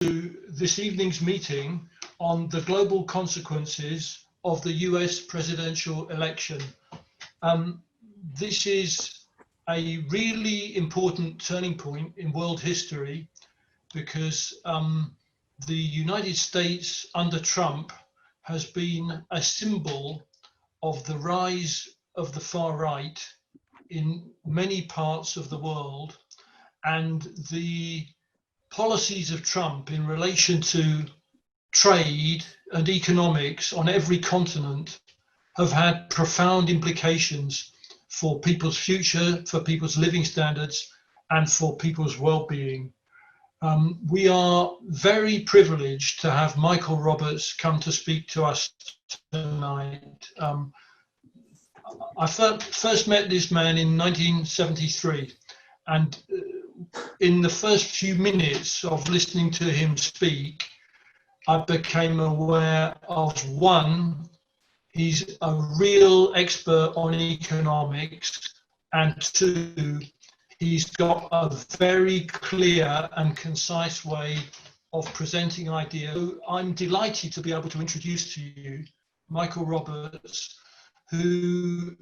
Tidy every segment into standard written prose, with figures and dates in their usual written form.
to this evening's meeting on the global consequences of the US presidential election. This is a really important turning point in world history because the United States under Trump has been a symbol of the rise of the far right in many parts of the world, and the policies of Trump in relation to trade and economics on every continent have had profound implications for people's future, for people's living standards, and for people's well-being. We are very privileged to have Michael Roberts come to speak to us tonight. I first met this man in 1973, and in the first few minutes of listening to him speak, I became aware of one, he's a real expert on economics, and two, he's got a very clear and concise way of presenting ideas. So I'm delighted to be able to introduce to you Michael Roberts, who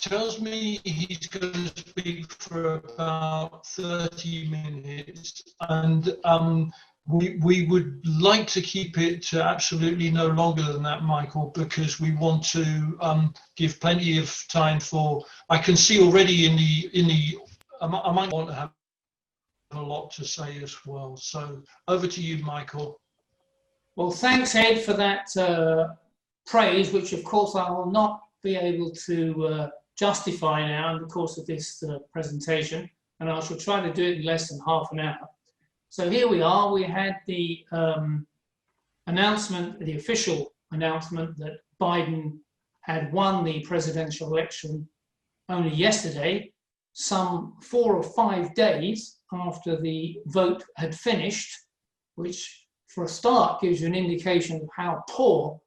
tells me he's going to speak for about 30 minutes, and we would like to keep it to absolutely no longer than that, Michael, because we want to give plenty of time for, I can see already I might want to have a lot to say as well. So over to you, Michael. Well, thanks, Ed, for that praise, which of course I will not be able to justify now in the course of this presentation, and I shall try to do it in less than half an hour. So here we are. We had the announcement, the official announcement that Biden had won the presidential election only yesterday, some 4 or 5 days after the vote had finished, which for a start gives you an indication of how poor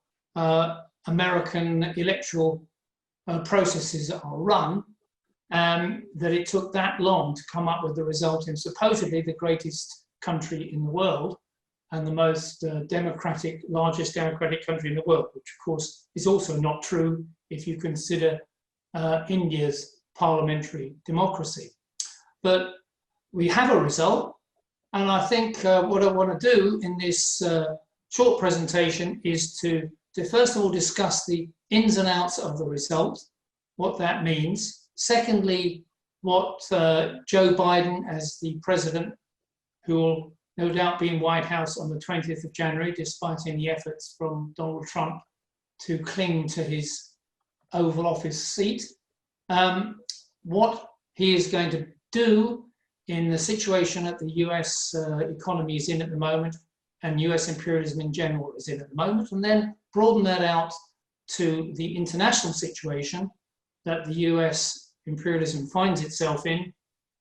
American electoral processes are run, that it took that long to come up with the result in supposedly the greatest country in the world and the most largest democratic country in the world, which of course is also not true if you consider India's parliamentary democracy. But we have a result, and I think what I want to do in this short presentation is to first of all discuss the ins and outs of the result, what that means. Secondly, what Joe Biden, as the president, who will no doubt be in White House on the 20th of January, despite any efforts from Donald Trump to cling to his Oval Office seat, what he is going to do in the situation that the US economy is in at the moment, and US imperialism in general is in at the moment, and then broaden that out to the international situation that the US imperialism finds itself in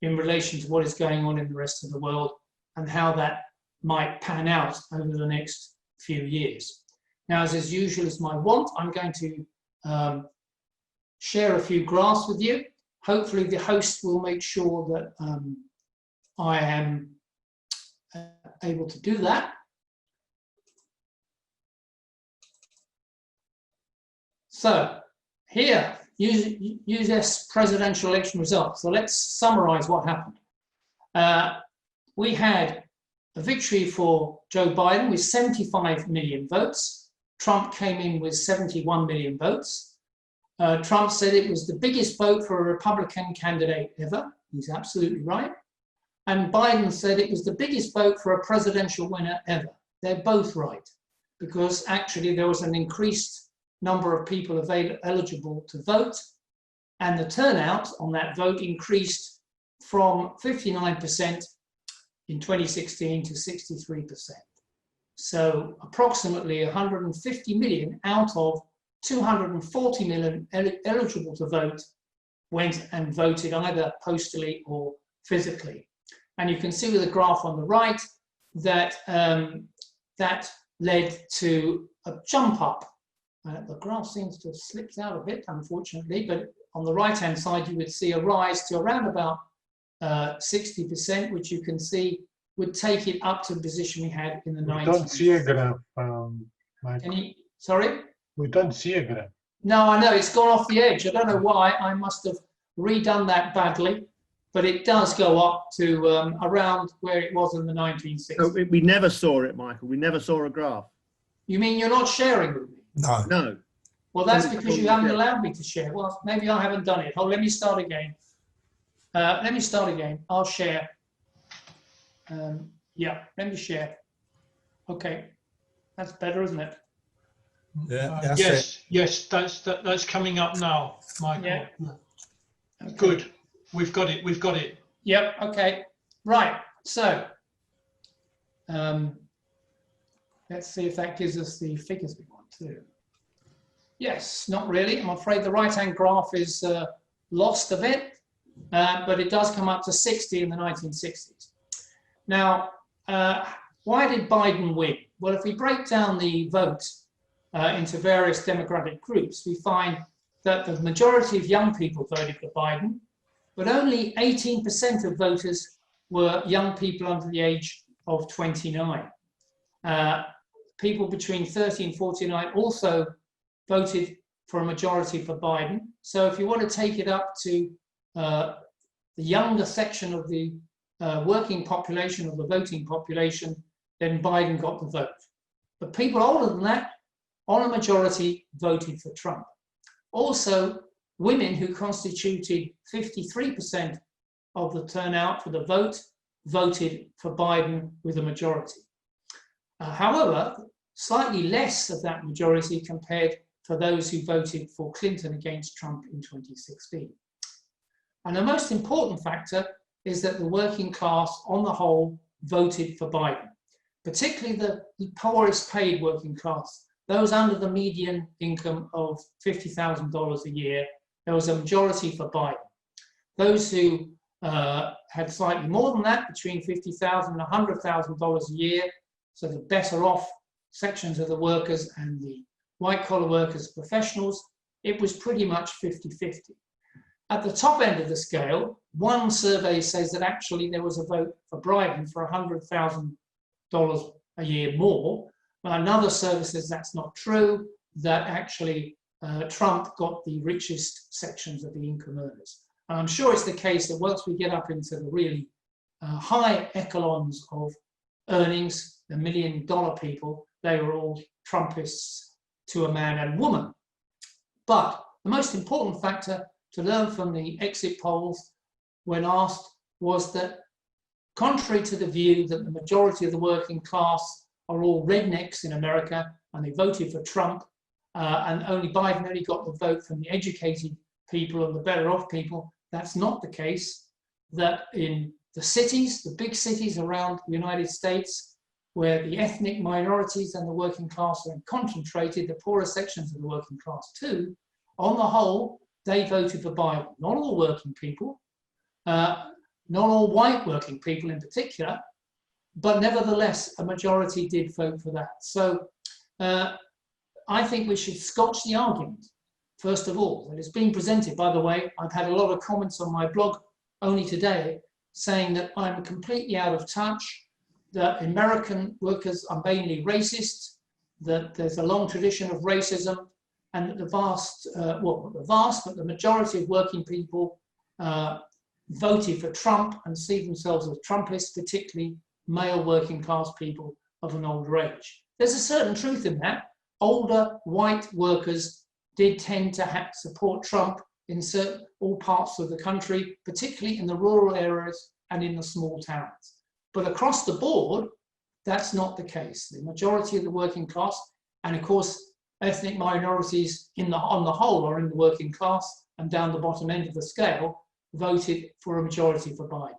relation to what is going on in the rest of the world and how that might pan out over the next few years. Now, as usual is my wont, I'm going to share a few graphs with you. Hopefully the host will make sure that I am able to do that. So here, US presidential election results. So let's summarize what happened. We had a victory for Joe Biden with 75 million votes. Trump came in with 71 million votes. Trump said it was the biggest vote for a Republican candidate ever. He's absolutely right. And Biden said it was the biggest vote for a presidential winner ever. They're both right, because actually there was an increased number of people eligible to vote, and the turnout on that vote increased from 59% in 2016 to 63%. So approximately 150 million out of 240 million eligible to vote went and voted either postally or physically. And you can see with the graph on the right that that led to a jump up. The graph seems to have slipped out a bit, unfortunately, but on the right-hand side, you would see a rise to around about 60%, which you can see would take it up to the position we had in the 90s. We don't see a graph, Mike. Sorry? We don't see a graph. No, I know, it's gone off the edge. I don't know why. I must have redone that badly, but it does go up to around where it was in the 1960s. So we never saw it, Michael. We never saw a graph. You mean you're not sharing with me? No. No. Well, that's because you haven't allowed me to share. Well, maybe I haven't done it. Oh, let me start again. I'll share. Yeah, let me share. Okay, that's better, isn't it? Yeah, yes, that's coming up now, Michael. Yeah. Okay. Good. We've got it. Yep. Okay. Right. So, let's see if that gives us the figures we want to. Yes, not really. I'm afraid the right-hand graph is lost a bit, but it does come up to 60 in the 1960s. Now, why did Biden win? Well, if we break down the vote into various demographic groups, we find that the majority of young people voted for Biden, but only 18% of voters were young people under the age of 29. People between 30 and 49 also voted for a majority for Biden. So if you want to take it up to the younger section of the working population, or the voting population, then Biden got the vote. But people older than that, on a majority, voted for Trump. Also, women, who constituted 53% of the turnout for the vote, voted for Biden with a majority. However, slightly less of that majority compared for those who voted for Clinton against Trump in 2016. And the most important factor is that the working class on the whole voted for Biden, particularly the poorest paid working class, those under the median income of $50,000 a year. There was a majority for Biden. Those who had slightly more than that, between $50,000 and $100,000 a year, so the better off sections of the workers and the white collar workers, professionals, it was pretty much 50-50. At the top end of the scale, one survey says that actually there was a vote for Biden for $100,000 a year more. Another survey says that's not true, that actually Trump got the richest sections of the income earners. And I'm sure it's the case that once we get up into the really high echelons of earnings, the $1 million people, they were all Trumpists to a man and woman. But the most important factor to learn from the exit polls when asked was that, contrary to the view that the majority of the working class are all rednecks in America and they voted for Trump, and Biden only got the vote from the educated people and the better off people, that's not the case. That in the cities, the big cities around the United States, where the ethnic minorities and the working class are concentrated, the poorer sections of the working class too, on the whole, they voted for Biden. Not all working people, not all white working people in particular, but nevertheless, a majority did vote for that. So I think we should scotch the argument, first of all, that it's being presented. By the way, I've had a lot of comments on my blog only today saying that I'm completely out of touch, that American workers are mainly racist, that there's a long tradition of racism, and that the majority of working people voted for Trump and see themselves as Trumpists, particularly male working class people of an older age. There's a certain truth in that. Older white workers did tend to support Trump in all parts of the country, particularly in the rural areas and in the small towns. But across the board, that's not the case. The majority of the working class, and of course, ethnic minorities on the whole are in the working class and down the bottom end of the scale, voted for a majority for Biden.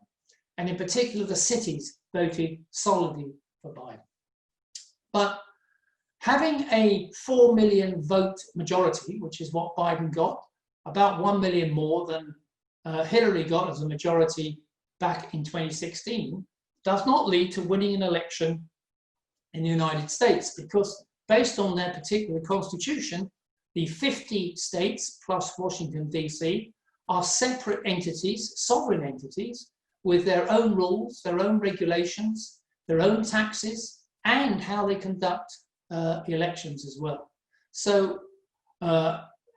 And in particular, the cities voted solidly for Biden. But having a 4 million vote majority, which is what Biden got, about 1 million more than Hillary got as a majority back in 2016, does not lead to winning an election in the United States, because based on their particular constitution, the 50 states plus Washington, D.C. are separate entities, sovereign entities, with their own rules, their own regulations, their own taxes, and how they conduct elections as well. So,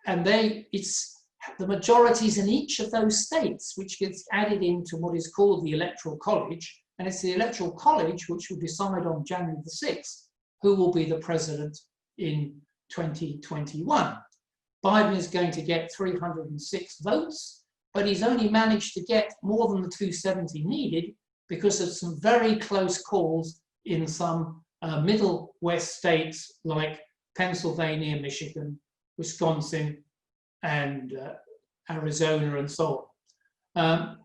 it's the majorities in each of those states which gets added into what is called the Electoral College, and it's the Electoral College which will decide on January the 6th who will be the president in 2021. Biden is going to get 306 votes, but he's only managed to get more than the 270 needed because of some very close calls in some Middle West states like Pennsylvania, Michigan, Wisconsin, and Arizona, and so on.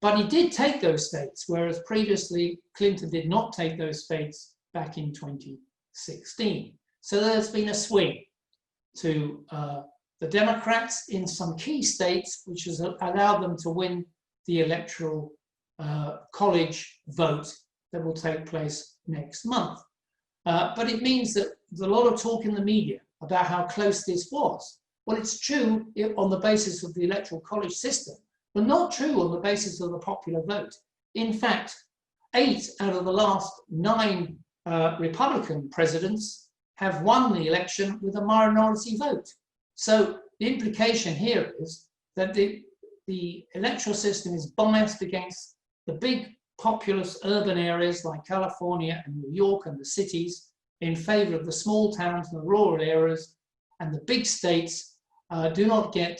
But he did take those states, whereas previously Clinton did not take those states back in 2016. So there's been a swing to the Democrats in some key states, which has allowed them to win the Electoral College vote that will take place next month. But it means that there's a lot of talk in the media about how close this was. Well, it's true on the basis of the Electoral College system, but not true on the basis of the popular vote. In fact, 8 out of the last 9 Republican presidents have won the election with a minority vote. So the implication here is that the electoral system is biased against the big populous urban areas like California and New York and the cities in favor of the small towns and the rural areas, and the big states do not get,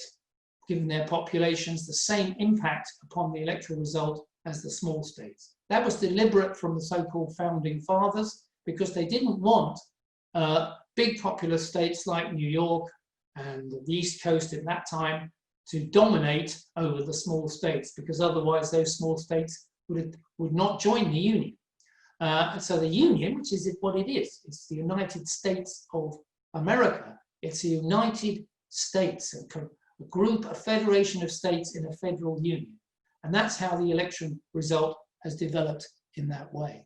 given their populations, the same impact upon the electoral result as the small states. That was deliberate from the so-called founding fathers because they didn't want big populous states like New York and the East Coast at that time to dominate over the small states, because otherwise those small states would not join the Union. So the Union, which is what it is, it's the United States of America. It's a United States, a group, a federation of states in a federal union. And that's how the election result has developed in that way.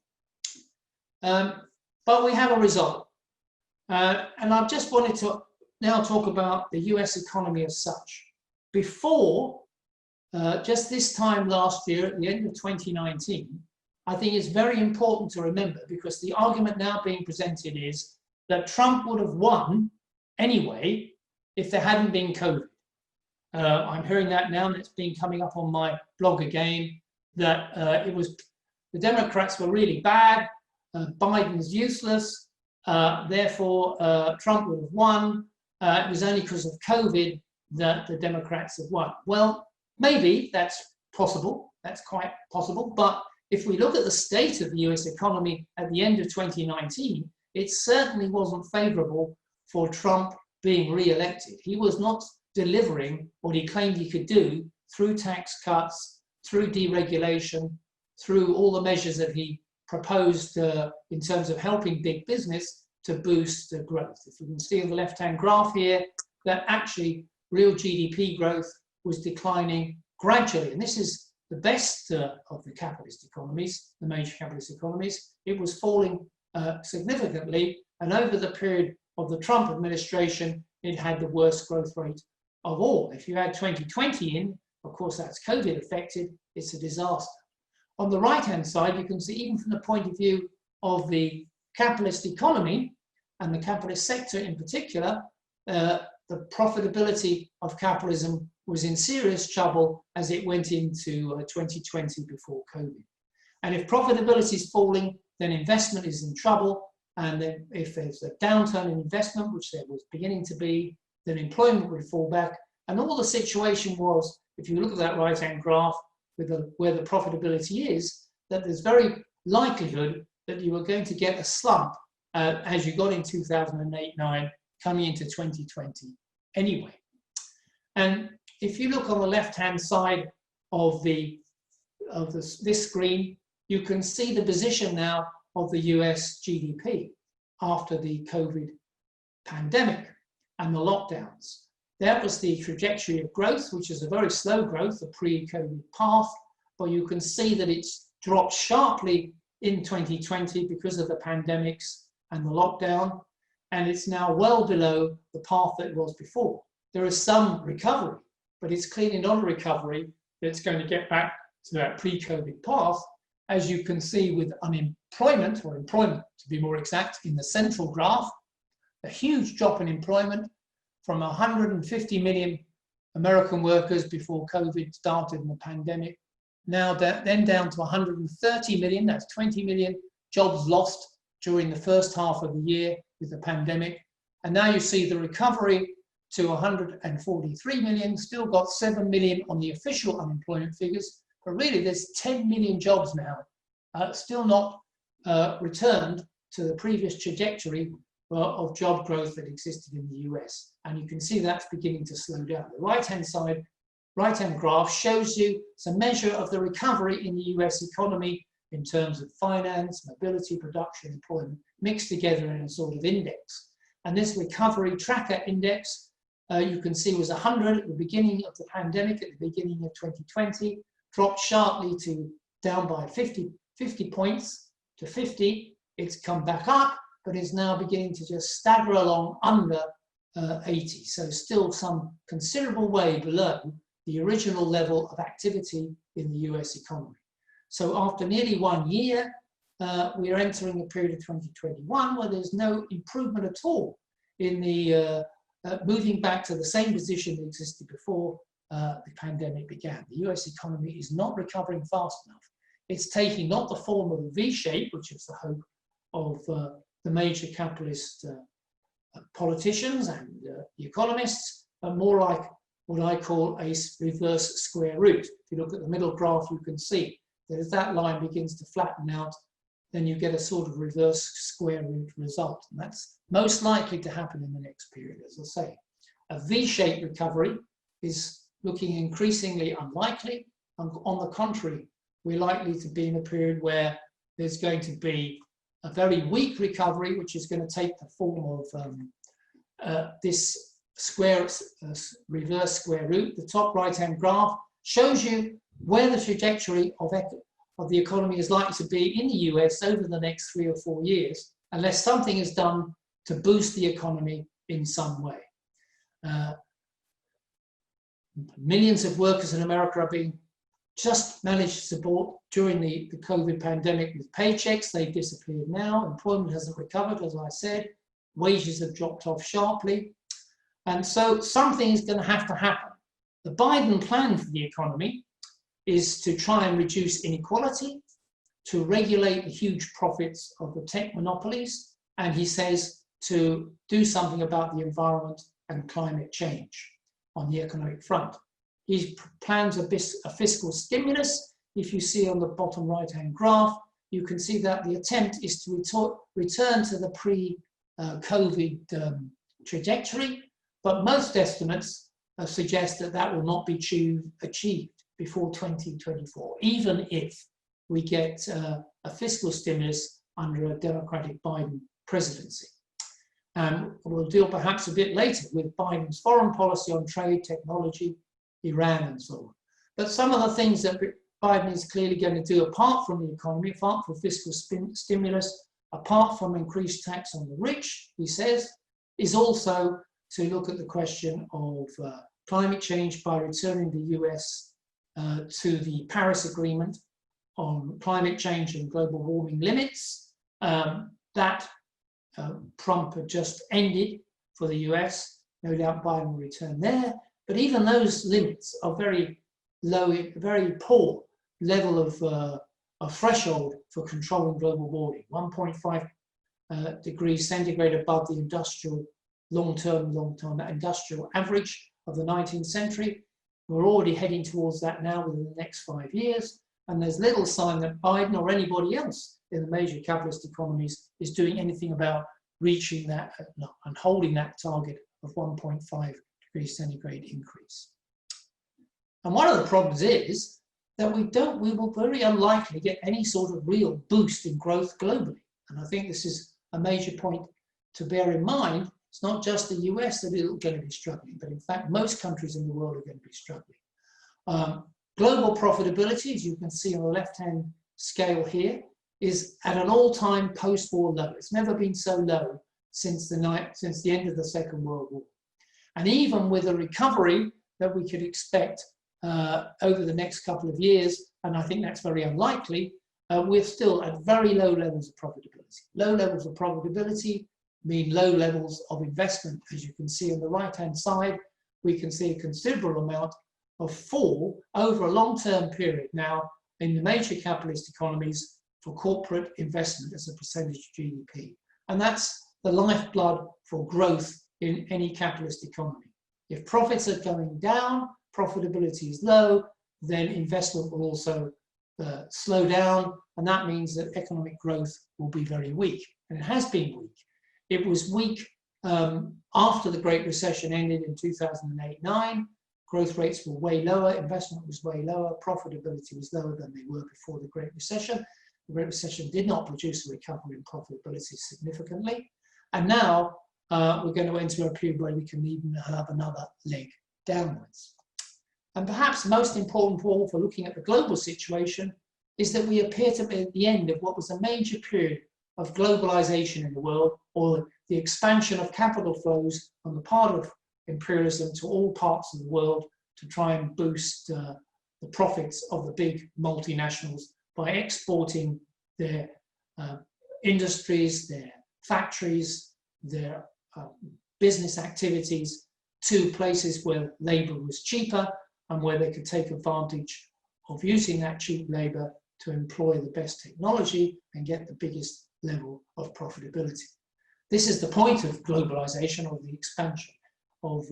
But we have a result. And I just wanted to now talk about the US economy as such. Before, just this time last year, at the end of 2019, I think it's very important to remember, because the argument now being presented is that Trump would have won anyway if there hadn't been COVID. I'm hearing that now, and it's been coming up on my blog again, that it was the Democrats were really bad, Biden's useless, therefore Trump would have won. It was only because of COVID that the Democrats have won. Well, maybe that's possible, that's quite possible, but if we look at the state of the US economy at the end of 2019, it certainly wasn't favorable for Trump being re-elected. He was not delivering what he claimed he could do through tax cuts, through deregulation, through all the measures that he proposed in terms of helping big business to boost growth. If you can see on the left-hand graph here, that actually real GDP growth was declining gradually. And this is the best of the capitalist economies, the major capitalist economies. It was falling significantly. And over the period of the Trump administration, it had the worst growth rate of all. If you add 2020 in, of course, that's COVID affected, it's a disaster. On the right-hand side, you can see, even from the point of view of the capitalist economy and the capitalist sector in particular, the profitability of capitalism was in serious trouble as it went into 2020 before COVID. And if profitability is falling, then investment is in trouble. And then if there's a downturn in investment, which there was beginning to be, then employment would fall back. And all the situation was, if you look at that right-hand graph with where the profitability is, that there's very likelihood that you were going to get a slump as you got in 2008-9 coming into 2020 anyway. And if you look on the left-hand side of this screen, you can see the position now of the US GDP after the COVID pandemic and the lockdowns. That was the trajectory of growth, which is a very slow growth, a pre-COVID path, but you can see that it's dropped sharply in 2020 because of the pandemics and the lockdown, and it's now well below the path that it was before. There is some recovery, but it's clearly not a recovery that's going to get back to that pre-COVID path, as you can see with unemployment, or employment to be more exact, in the central graph, a huge drop in employment from 150 million American workers before COVID started in the pandemic, now then down to 130 million, that's 20 million jobs lost during the first half of the year with the pandemic. And now you see the recovery to 143 million, still got 7 million on the official unemployment figures, but really there's 10 million jobs now, still not returned to the previous trajectory of job growth that existed in the US. And you can see that's beginning to slow down. The right-hand side, right-hand graph shows you it's a measure of the recovery in the US economy in terms of finance, mobility, production, employment, mixed together in a sort of index. And this recovery tracker index, you can see was 100 at the beginning of the pandemic, at the beginning of 2020, dropped sharply to down by 50 points to 50. It's come back up, but is now beginning to just stagger along under 80. So still some considerable way below the original level of activity in the US economy. So after nearly 1 year, we are entering a period of 2021 where there's no improvement at all in the moving back to the same position that existed before the pandemic began. The US economy is not recovering fast enough. It's taking not the form of a V shape, which is the hope of the major capitalist politicians and economists, but more like what I call a reverse square root. If you look at the middle graph, you can see that as that line begins to flatten out, then you get a sort of reverse square root result. And that's most likely to happen in the next period, as I say. A V-shaped recovery is looking increasingly unlikely. On the contrary, we're likely to be in a period where there's going to be a very weak recovery, which is going to take the form of this reverse square root. The top right-hand graph shows you where the trajectory of the economy is likely to be in the US over the next 3 or 4 years, unless something is done to boost the economy in some way. Millions of workers in America are being just managed to support during the COVID pandemic with paychecks. They've disappeared now. Employment hasn't recovered, as I said. Wages have dropped off sharply. And so something is going to happen. The Biden plan for the economy is to try and reduce inequality, to regulate the huge profits of the tech monopolies, and he says to do something about the environment and climate change on the economic front. He plans a fiscal stimulus. If you see on the bottom right-hand graph, you can see that the attempt is to return to the pre-COVID trajectory, but most estimates suggest that that will not be achieved before 2024, even if we get a fiscal stimulus under a Democratic Biden presidency. We'll deal perhaps a bit later with Biden's foreign policy on trade, technology, Iran, and so on. But some of the things that Biden is clearly going to do, apart from the economy, apart from fiscal stimulus, apart from increased tax on the rich, he says, is also to look at the question of climate change by returning the US to the Paris Agreement on climate change and global warming limits. That Trump had just ended for the US. No doubt Biden will return there. But even those limits are very low, very poor level of threshold for controlling global warming. 1.5 degrees centigrade above the industrial long-term industrial average of the 19th century. We're already heading towards that now within the next 5 years. And there's little sign that Biden or anybody else in the major capitalist economies is doing anything about reaching that and holding that target of 1.5 degrees centigrade increase. And one of the problems is that we will very unlikely get any sort of real boost in growth globally. And I think this is a major point to bear in mind. It's not just the US that is going to be struggling, but in fact, most countries in the world are going to be struggling. Global profitability, as you can see on the left-hand scale here, is at an all-time post-war low. It's never been so low since the end of the Second World War. And even with a recovery that we could expect over the next couple of years, and I think that's very unlikely, we're still at very low levels of profitability. Low levels of profitability mean low levels of investment. As you can see on the right-hand side, we can see a considerable amount of fall over a long-term period now in the major capitalist economies for corporate investment as a percentage of GDP. And that's the lifeblood for growth in any capitalist economy. If profits are going down, profitability is low, then investment will also slow down, and that means that economic growth will be very weak. And it has been weak. It was weak after the Great Recession ended in 2008-9. Growth rates were way lower, investment was way lower, profitability was lower than they were before the Great Recession. The Great Recession did not produce a recovery in profitability significantly. And now we're going to enter a period where we can even have another leg downwards. And perhaps most important of all for looking at the global situation is that we appear to be at the end of what was a major period of globalization in the world, or the expansion of capital flows on the part of imperialism to all parts of the world to try and boost the profits of the big multinationals by exporting their industries, their factories, their business activities to places where labor was cheaper and where they could take advantage of using that cheap labor to employ the best technology and get the biggest level of profitability. This is the point of globalization, or the expansion of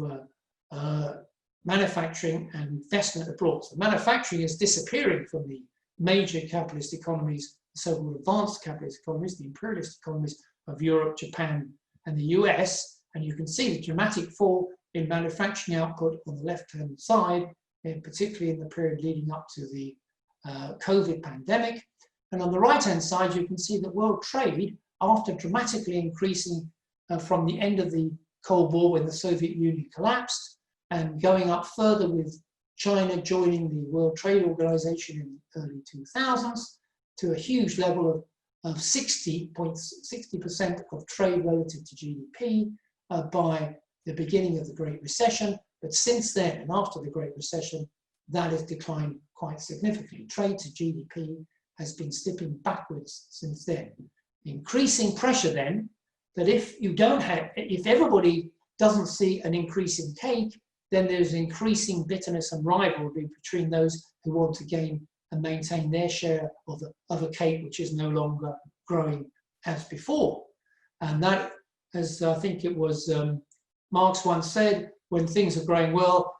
manufacturing and investment abroad. So manufacturing is disappearing from the major capitalist economies, the so-called advanced capitalist economies, the imperialist economies of Europe, Japan, and the US. And you can see the dramatic fall in manufacturing output on the left-hand side, particularly in the period leading up to the COVID pandemic. And on the right-hand side, you can see that world trade, after dramatically increasing from the end of the Cold War when the Soviet Union collapsed, and going up further with China joining the World Trade Organization in the early 2000s, to a huge level of 60% of trade relative to GDP by the beginning of the Great Recession. But since then, and after the Great Recession, that has declined quite significantly. Trade to GDP has been slipping backwards since then. Increasing pressure then, that if everybody doesn't see an increase in cake, then there's increasing bitterness and rivalry between those who want to gain and maintain their share of a cake which is no longer growing as before. And that, as I think it was Marx once said, when things are growing well,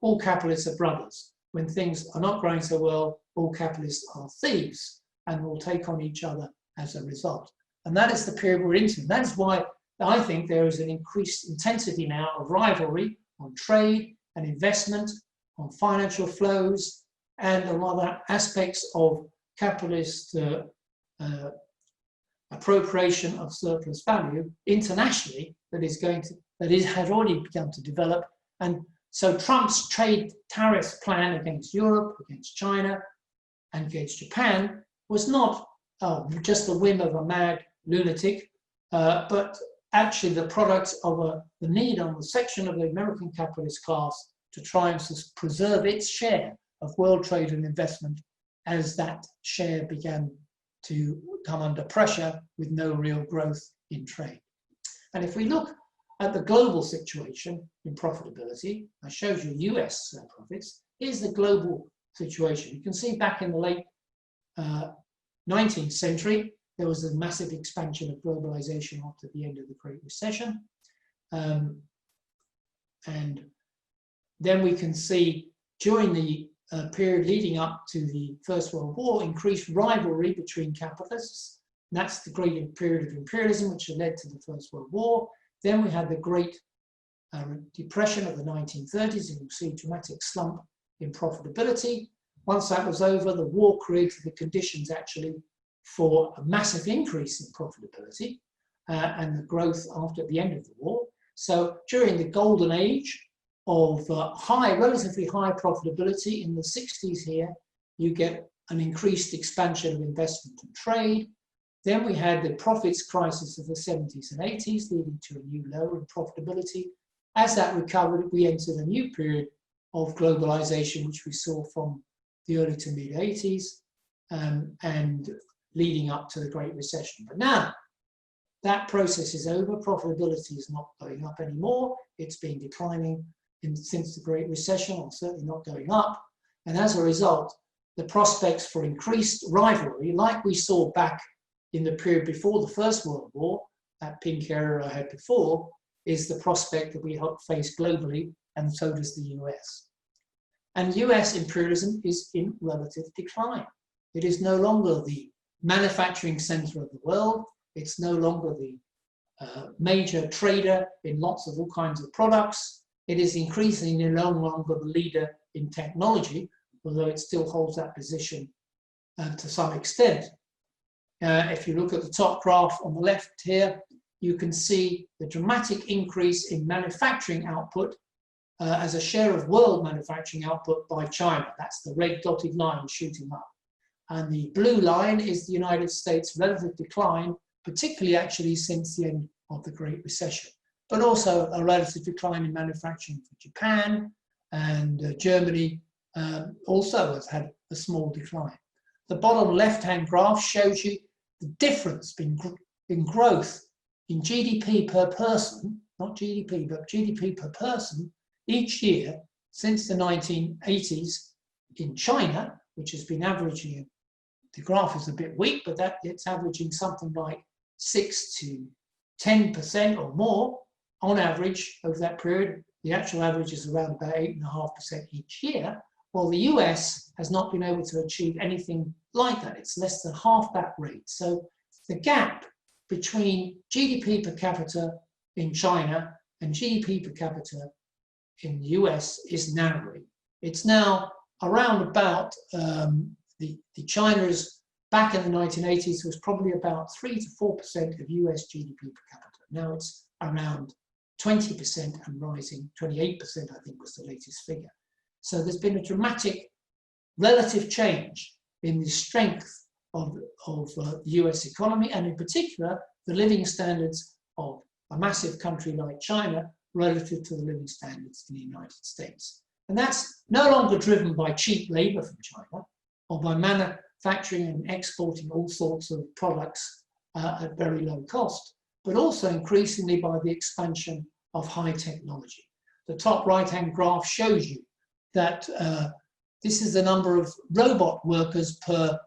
all capitalists are brothers. When things are not growing so well, all capitalists are thieves and will take on each other as a result. And that is the period we're into. That is why I think there is an increased intensity now of rivalry on trade and investment, on financial flows, and on other aspects of capitalist appropriation of surplus value internationally has already begun to develop. And so Trump's trade tariff plan against Europe, against China, and against Japan was not just the whim of a mad lunatic, but actually the product of the need on the section of the American capitalist class to try and preserve its share of world trade and investment as that share began to come under pressure with no real growth in trade. And if we look at the global situation in profitability, I showed you US profits, here's the global situation. You can see back in the late 19th century, there was a massive expansion of globalization after the end of the Great Recession. And then we can see during the period leading up to the First World War, increased rivalry between capitalists. And that's the great period of imperialism, which led to the First World War. Then we had the Great Depression of the 1930s, and you see a dramatic slump in profitability. Once that was over, the war created the conditions actually for a massive increase in profitability and the growth after the end of the war. So during the golden age of relatively high profitability in the 60s here, you get an increased expansion of investment and trade. Then we had the profits crisis of the 70s and 80s, leading to a new low in profitability. As that recovered, we entered a new period of globalization, which we saw from the early to mid 80s and leading up to the Great Recession. But now that process is over. Profitability is not going up anymore. It's been declining since the Great Recession, or certainly not going up. And as a result, the prospects for increased rivalry, like we saw back in the period before the First World War, that pink area I had before, is the prospect that we face globally, and so does the US. And US imperialism is in relative decline. It is no longer the manufacturing center of the world. It's no longer the major trader in lots of all kinds of products. It is increasingly no longer the leader in technology, although it still holds that position to some extent. If you look at the top graph on the left here, you can see the dramatic increase in manufacturing output as a share of world manufacturing output by China. That's the red dotted line shooting up. And the blue line is the United States' relative decline, particularly actually since the end of the Great Recession, but also a relative decline in manufacturing for Japan, and Germany also has had a small decline. The bottom left-hand graph shows you the difference in growth in GDP per person, not GDP, but GDP per person each year since the 1980s in China, which has been averaging, the graph is a bit weak, but it's averaging something like 6 to 10% or more on average over that period. The actual average is around about 8.5% each year. Well, the US has not been able to achieve anything like that. It's less than half that rate. So the gap between GDP per capita in China and GDP per capita in the US is narrowing. It's now around about, the China's back in the 1980s was probably about 3 to 4% of US GDP per capita. Now it's around 20% and rising, 28% I think was the latest figure. So there's been a dramatic relative change in the strength of the US economy, and in particular, the living standards of a massive country like China relative to the living standards in the United States. And that's no longer driven by cheap labor from China or by manufacturing and exporting all sorts of products at very low cost, but also increasingly by the expansion of high technology. The top right-hand graph shows you that this is the number of robot workers per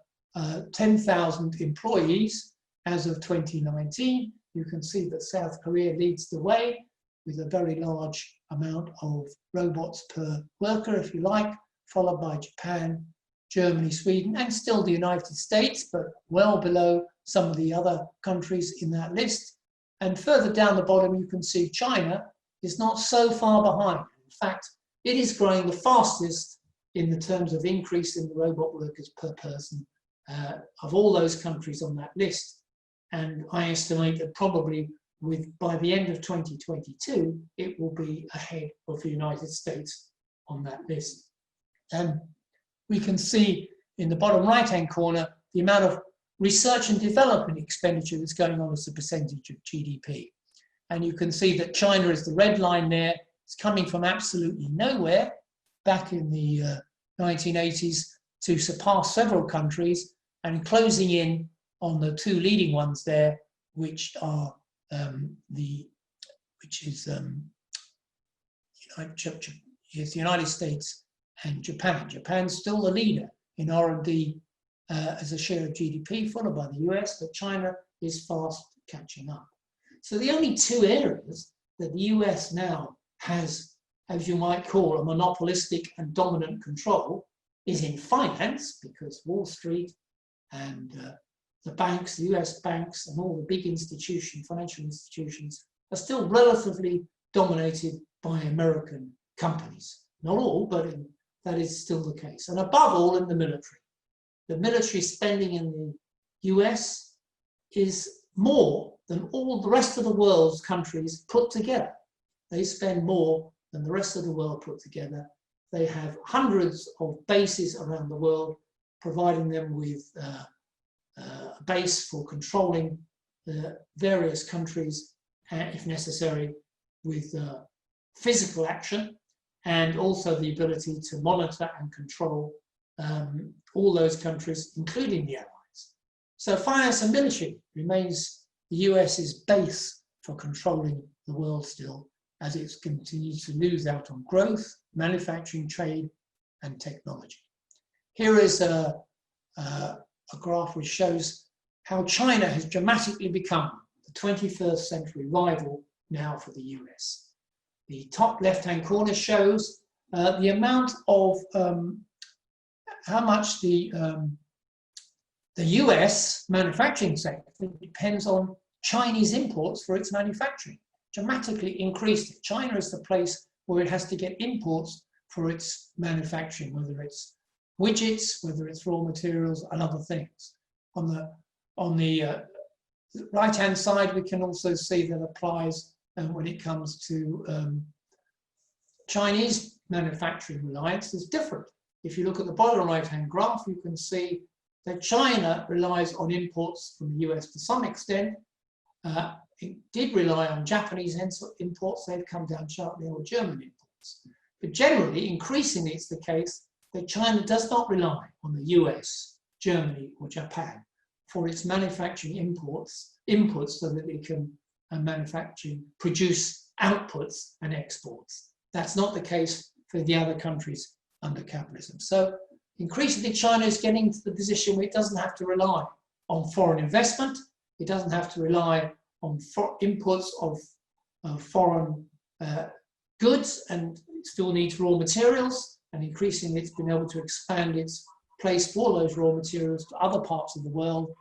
10,000 employees as of 2019. You can see that South Korea leads the way with a very large amount of robots per worker, if you like, followed by Japan, Germany, Sweden, and still the United States, but well below some of the other countries in that list. And further down the bottom, you can see China is not so far behind. In fact, it is growing the fastest in the terms of increase in the robot workers per person of all those countries on that list. And I estimate that probably by the end of 2022, it will be ahead of the United States on that list. We can see in the bottom right-hand corner the amount of research and development expenditure that's going on as a percentage of GDP. And you can see that China is the red line there. It's coming from absolutely nowhere back in the 1980s to surpass several countries and closing in on the two leading ones there, which are the United States and Japan. Japan's still the leader in R&D as a share of GDP, followed by the US, but China is fast catching up. So the only two areas that the US now has, as you might call, a monopolistic and dominant control is in finance, because Wall Street and the banks, the US banks, and all the big institutions, financial institutions, are still relatively dominated by American companies. Not all, but that is still the case. And above all, in the military. The military spending in the US is more than all the rest of the world's countries put together. They spend more than the rest of the world put together. They have hundreds of bases around the world, providing them with a base for controlling various countries, if necessary, with physical action. and also the ability to monitor and control all those countries, including the Allies. So finance and military remains the US's base for controlling the world still, as it continues to lose out on growth, manufacturing, trade, and technology. Here is a graph which shows how China has dramatically become the 21st century rival now for the US. The top left-hand corner shows the amount of how much the US manufacturing sector depends on Chinese imports for its manufacturing. Dramatically increased. China is the place where it has to get imports for its manufacturing, whether it's widgets, whether it's raw materials and other things. On the right-hand side, we can also see that applies when it comes to Chinese manufacturing reliance is different. If you look at the bottom right-hand graph, you can see that China relies on imports from the US to some extent. It did rely on Japanese imports, they've come down sharply, or German imports. But generally, increasingly, it's the case that China does not rely on the US, Germany, or Japan for its manufacturing inputs so that it can produce outputs and exports. That's not the case for the other countries under capitalism. So increasingly, China is getting to the position where it doesn't have to rely on foreign investment. It doesn't have to rely on inputs of foreign goods, and it still needs raw materials. And increasingly, it's been able to expand its place for those raw materials to other parts of the world,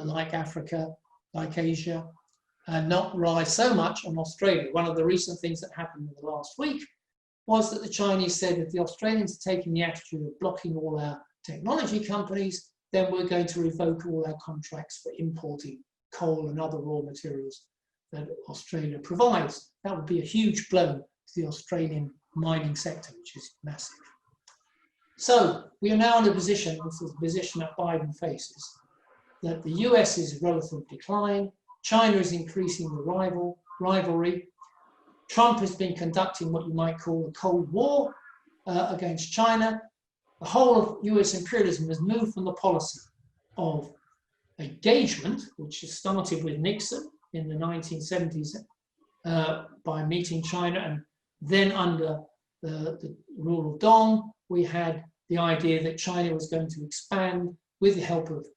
like Africa, like Asia, and not rely so much on Australia. One of the recent things that happened in the last week was that the Chinese said if the Australians are taking the attitude of blocking all our technology companies, then we're going to revoke all our contracts for importing coal and other raw materials that Australia provides. That would be a huge blow to the Australian mining sector, which is massive. So we are now in a position, this is the position that Biden faces, that the US is in relative decline, China is increasing the rivalry, Trump has been conducting what you might call a Cold War against China. The whole of US imperialism has moved from the policy of engagement, which started with Nixon in the 1970s by meeting China, and then under the rule of Dong, we had the idea that China was going to expand with the help of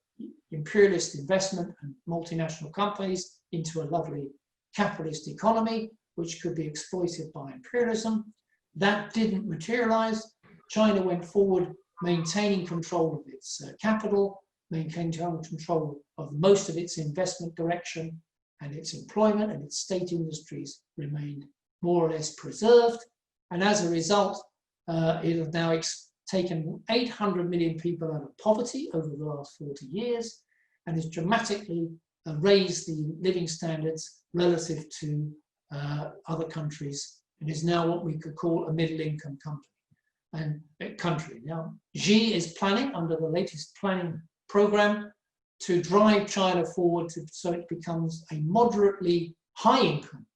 imperialist investment and multinational companies into a lovely capitalist economy, which could be exploited by imperialism. That didn't materialize. China went forward maintaining control of its capital, maintaining control of most of its investment direction, and its employment and its state industries remained more or less preserved. And as a result, it has now taken 800 million people out of poverty over the last 40 years and has dramatically raised the living standards relative to other countries, and is now what we could call a middle-income country. Now, Xi is planning, under the latest planning program, to drive China forward so it becomes a moderately high-income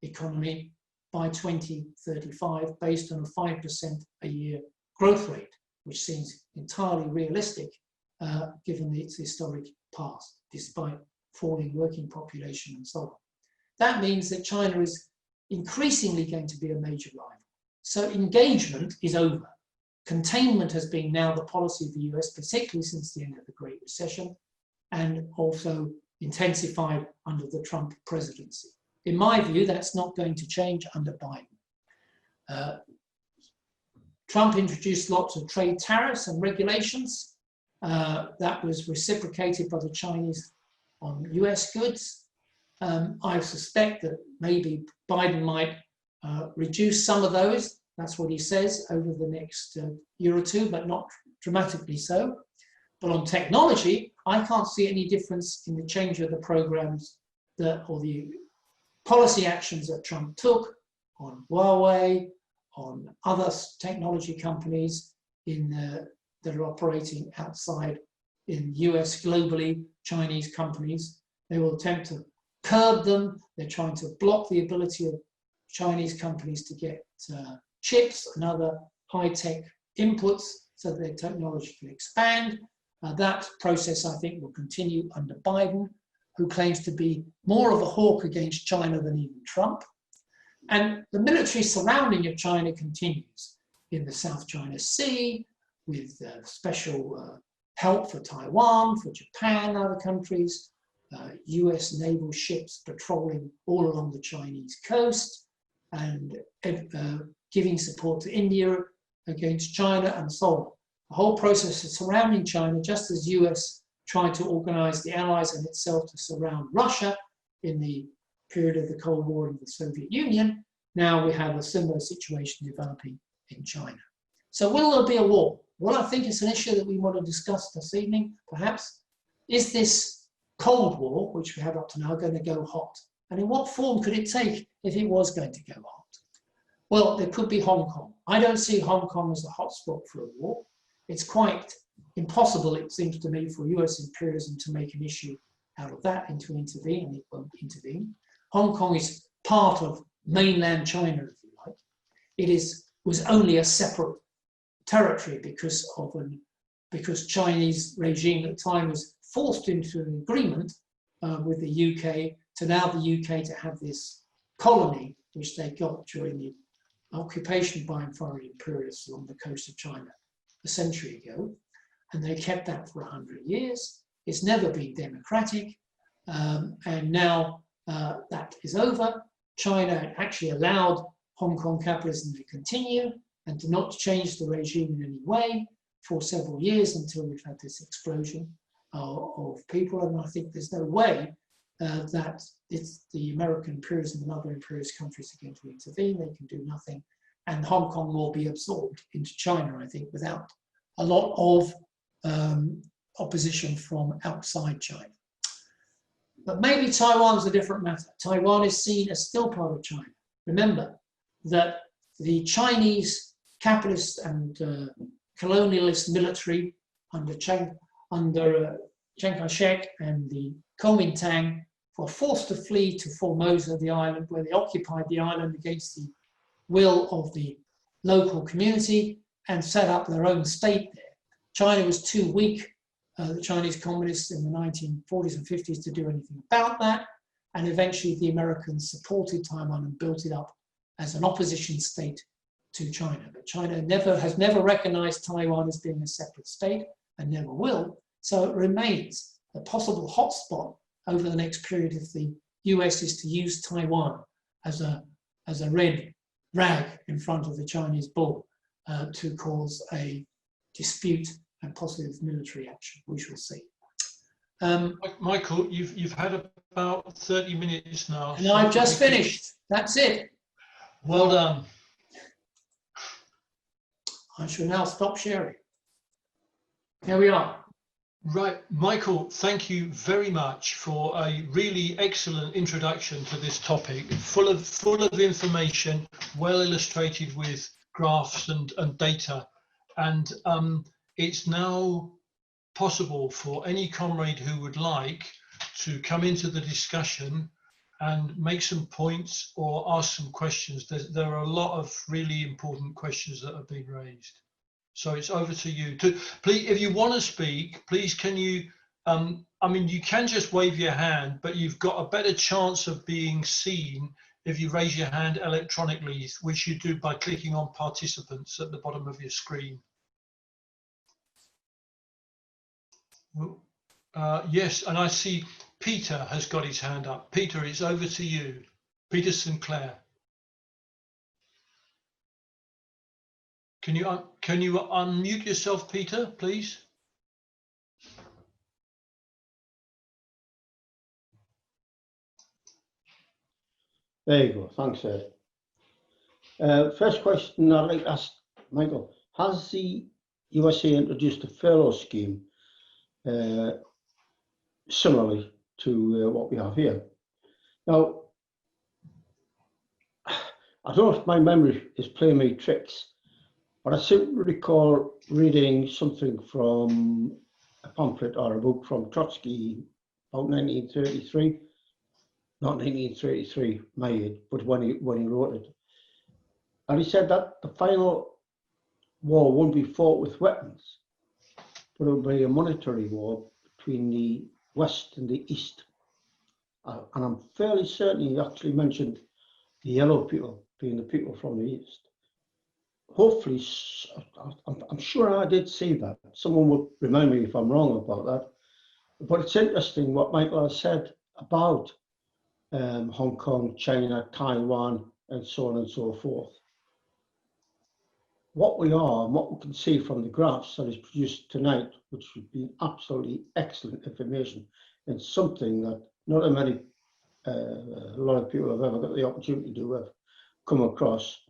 economy by 2035, based on a 5% a year growth rate, which seems entirely realistic given its historic past, despite falling working population and so on. That means that China is increasingly going to be a major rival. So engagement is over. Containment has been now the policy of the US, particularly since the end of the Great Recession, and also intensified under the Trump presidency. In my view, that's not going to change under Biden. Trump introduced lots of trade tariffs and regulations. That was reciprocated by the Chinese on US goods. I suspect that maybe Biden might reduce some of those. That's what he says over the next year or two, but not dramatically so. But on technology, I can't see any difference in the change of the programs or the policy actions that Trump took on Huawei, on other technology companies that are operating outside in US globally, Chinese companies. They will attempt to curb them. They're trying to block the ability of Chinese companies to get chips and other high-tech inputs so that their technology can expand. That process, I think, will continue under Biden, who claims to be more of a hawk against China than even Trump. And the military surrounding of China continues in the South China Sea, with special help for Taiwan, for Japan and other countries, US naval ships patrolling all along the Chinese coast, and giving support to India against China and so on. The whole process of surrounding China, just as US tried to organize the Allies and itself to surround Russia in the period of the Cold War in the Soviet Union, now we have a similar situation developing in China. So will there be a war? Well, I think it's an issue that we want to discuss this evening, perhaps. Is this Cold War, which we have up to now, going to go hot? And in what form could it take if it was going to go hot? Well, there could be Hong Kong. I don't see Hong Kong as a hotspot for a war. It's quite impossible, it seems to me, for US imperialism to make an issue out of that and to intervene, and it won't intervene. Hong Kong is part of mainland China, if you like. It was only a separate territory because Chinese regime at the time was forced into an agreement with the UK to allow the UK to have this colony, which they got during the occupation by foreign imperialists along the coast of China a century ago, and they kept that for 100 years. It's never been democratic, and now that is over. China actually allowed Hong Kong capitalism to continue and to not change the regime in any way for several years until we've had this explosion of people. And I think there's no way that it's the American imperialism and other imperialist countries are going to intervene. They can do nothing. And Hong Kong will be absorbed into China, I think, without a lot of opposition from outside China. But maybe Taiwan's a different matter. Taiwan is seen as still part of China. Remember that the Chinese capitalist and colonialist military under Chiang Kai-shek and the Kuomintang were forced to flee to Formosa, the island, where they occupied the island against the will of the local community and set up their own state there. China was too weak, the Chinese communists in the 1940s and 50s, to do anything about that. And eventually the Americans supported Taiwan and built it up as an opposition state to China. But China has never recognized Taiwan as being a separate state and never will. So it remains a possible hotspot over the next period if the US is to use Taiwan as a red rag in front of the Chinese bull to cause a dispute and possibly military action. We shall see. Michael, you've had about 30 minutes now. And so I've just finished. That's it. Well done. I shall now stop sharing. Here we are. Right, Michael, thank you very much for a really excellent introduction to this topic, full of information, well illustrated with graphs and data. And it's now possible for any comrade who would like to come into the discussion and make some points or ask some questions. There are a lot of really important questions that have been raised. So it's over to you. Please, if you want to speak, please can you, I mean, you can just wave your hand, but you've got a better chance of being seen if you raise your hand electronically, which you do by clicking on participants at the bottom of your screen. Yes, and I see Peter has got his hand up. Peter, it's over to you. Peter Sinclair. Can you unmute yourself, Peter, please? There you go. Thanks, Ed. First question I'd like to ask Michael: has the USA introduced a furlough scheme similarly to what we have here? Now, I don't know if my memory is playing me tricks, but I seem to recall reading something from a pamphlet or a book from Trotsky about 1933, not 1933, my age, but when he wrote it, And he said that the final war won't be fought with weapons, but it will be a monetary war between the West and the East. And I'm fairly certain he actually mentioned the yellow people being the people from the East. Hopefully, I'm sure I did see that. Someone would remind me if I'm wrong about that. But it's interesting what Michael has said about Hong Kong, China, Taiwan, and so on and so forth. What we are and what we can see from the graphs that is produced tonight, which would be absolutely excellent information, and something that not a lot of people have ever got the opportunity to have come across.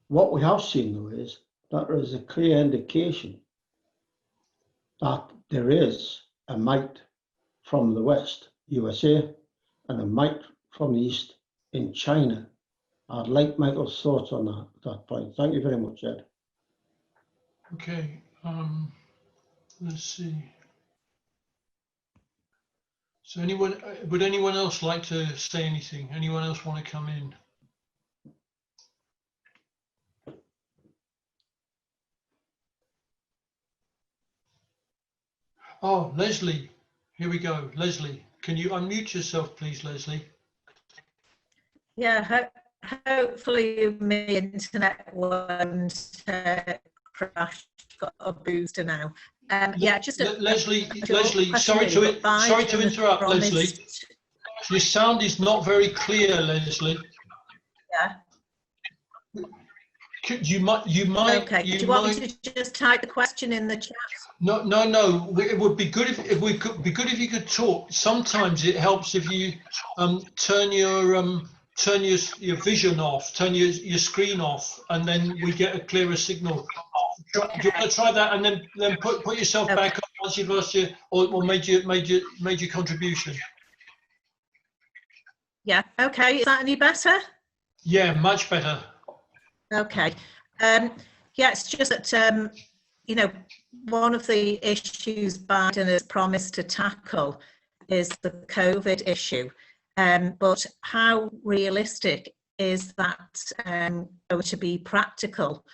What we have seen, though, is that there is a clear indication that there is a might from the West, USA, and a might from the East in China. I'd like Michael's thoughts on that point. Thank you very much, Ed. Okay, let's see. So would anyone else like to say anything? Anyone else want to come in? Oh, Leslie, here we go. Leslie, can you unmute yourself, please, Leslie? Yeah, hopefully my internet won't crash. Got a booster now. Yeah, just Leslie, sorry to interrupt, Leslie. Your sound is not very clear, Leslie. Yeah. You might. Okay. Do you want me to just type the question in the chat? No. It would be good if you could talk. Sometimes it helps if you turn your vision off, turn your screen off, and then we get a clearer signal. Do you want to try that, and then put yourself back up once you've lost your or made your contribution? Yeah. Okay. Is that any better? Yeah, much better. Okay. Yeah, it's just that one of the issues Biden has promised to tackle is the COVID issue. But how realistic is that going to be practical,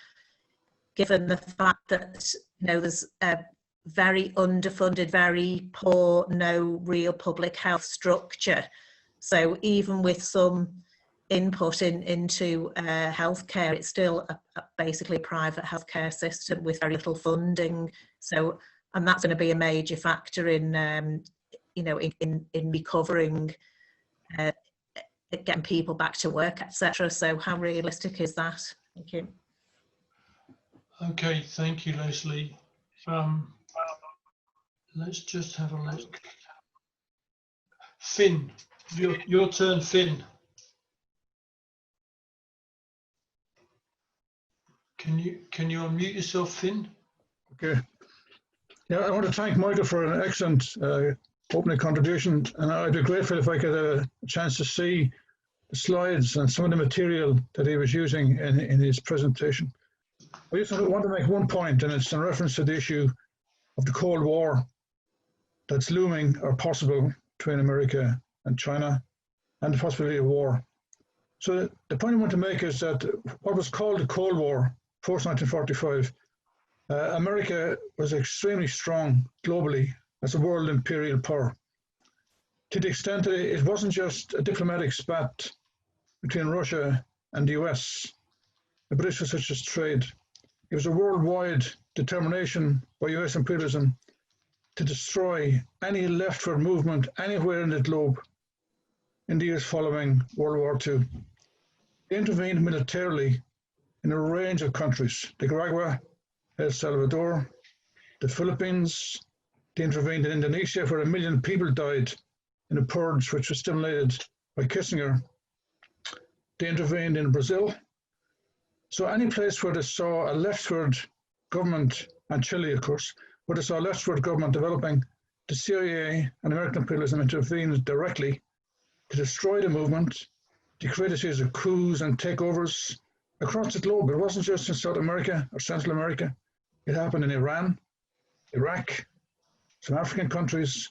given the fact that there's a very underfunded, very poor, no real public health structure? So even with some input into healthcare, it's still basically a private healthcare system with very little funding. So, and that's going to be a major factor in in recovering, getting people back to work, etc. So, how realistic is that? Thank you. Okay, thank you, Leslie. Let's just have a look. Finn, your turn, Finn. Can you unmute yourself, Finn? Okay. Yeah, I want to thank Michael for an excellent opening contribution, and I'd be grateful if I could have a chance to see the slides and some of the material that he was using in his presentation. I just want to make one point, and it's in reference to the issue of the Cold War that's looming or possible between America and China, and the possibility of war. So the point I want to make is that what was called the Cold War post-1945, America was extremely strong globally as a world imperial power, to the extent that it wasn't just a diplomatic spat between Russia and the US, the British was such as trade. It was a worldwide determination by US imperialism to destroy any leftward movement anywhere in the globe in the years following World War II. They intervened militarily in a range of countries: Nicaragua, El Salvador, the Philippines. They intervened in Indonesia, where 1 million people died in a purge which was stimulated by Kissinger. They intervened in Brazil. So any place where they saw a leftward government, and Chile, of course, where they saw a leftward government developing, the CIA and American imperialism intervened directly to destroy the movement, to create a series of coups and takeovers across the globe. It wasn't just in South America or Central America. It happened in Iran, Iraq, some African countries.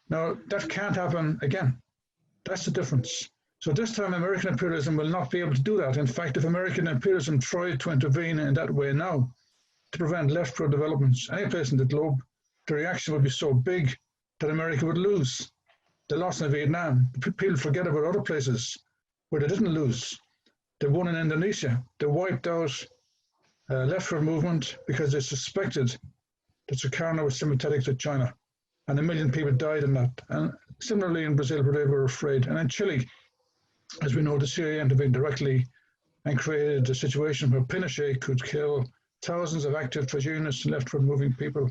Now, that can't happen again. That's the difference. So this time American imperialism will not be able to do that. In fact, if American imperialism tried to intervene in that way now to prevent leftward developments any place in the globe, the reaction would be so big that America would lose. They lost in Vietnam. People forget about other places where they didn't lose. They won in Indonesia. They wiped out leftward movement because they suspected that Sukarno was sympathetic to China. And 1 million people died in that. And similarly in Brazil, where they were afraid. And in Chile, as we know, the CIA intervened directly and created a situation where Pinochet could kill thousands of active trade unionists and leftward moving people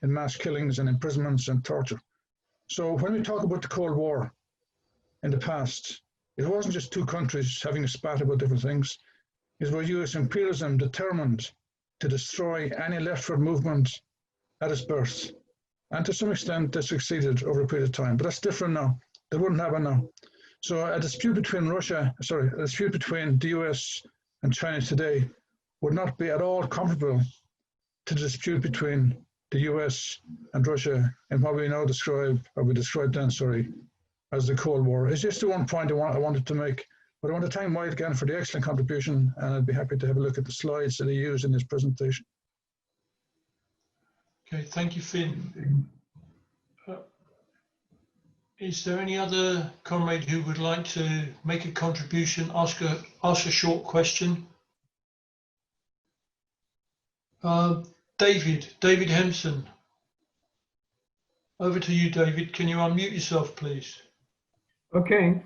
in mass killings and imprisonments and torture. So when we talk about the Cold War in the past, it wasn't just two countries having a spat about different things. It was US imperialism determined to destroy any leftward movement at its birth. And to some extent, they succeeded over a period of time. But that's different now. They wouldn't have it now. So a dispute between a dispute between the US and China today would not be at all comparable to the dispute between the US and Russia in what we now describe, or we described then, as the Cold War. It's just the one point I wanted to make. But I want to thank Mike again for the excellent contribution, and I'd be happy to have a look at the slides that he used in his presentation. Okay, thank you, Finn. Is there any other comrade who would like to make a contribution, ask a short question? David Hempson. Over to you, David. Can you unmute yourself, please? Okay.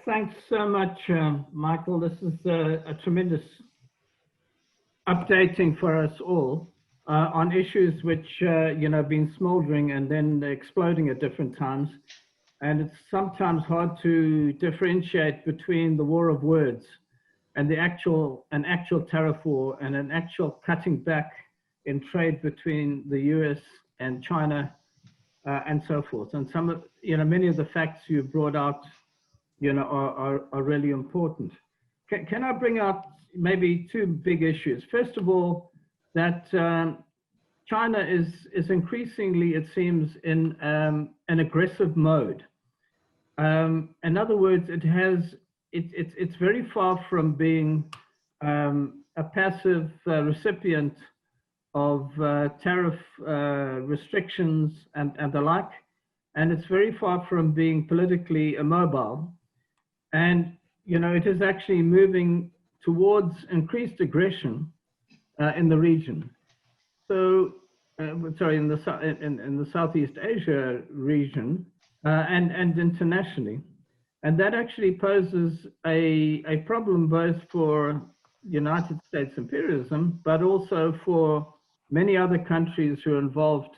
Thanks so much, Michael. This is a tremendous updating for us all on issues which, have been smoldering and then exploding at different times. And it's sometimes hard to differentiate between the war of words and an actual tariff war and an actual cutting back in trade between the US and China and so forth. And some of, many of the facts you brought out, are really important. Can I bring out maybe two big issues? First of all, that China is increasingly, it seems, in an aggressive mode. In other words, it's very far from being a passive recipient of tariff restrictions and the like, and it's very far from being politically immobile. And it is actually moving towards increased aggression in the region. So, in the Southeast Asia region and internationally. And that actually poses a problem both for United States imperialism, but also for many other countries who are involved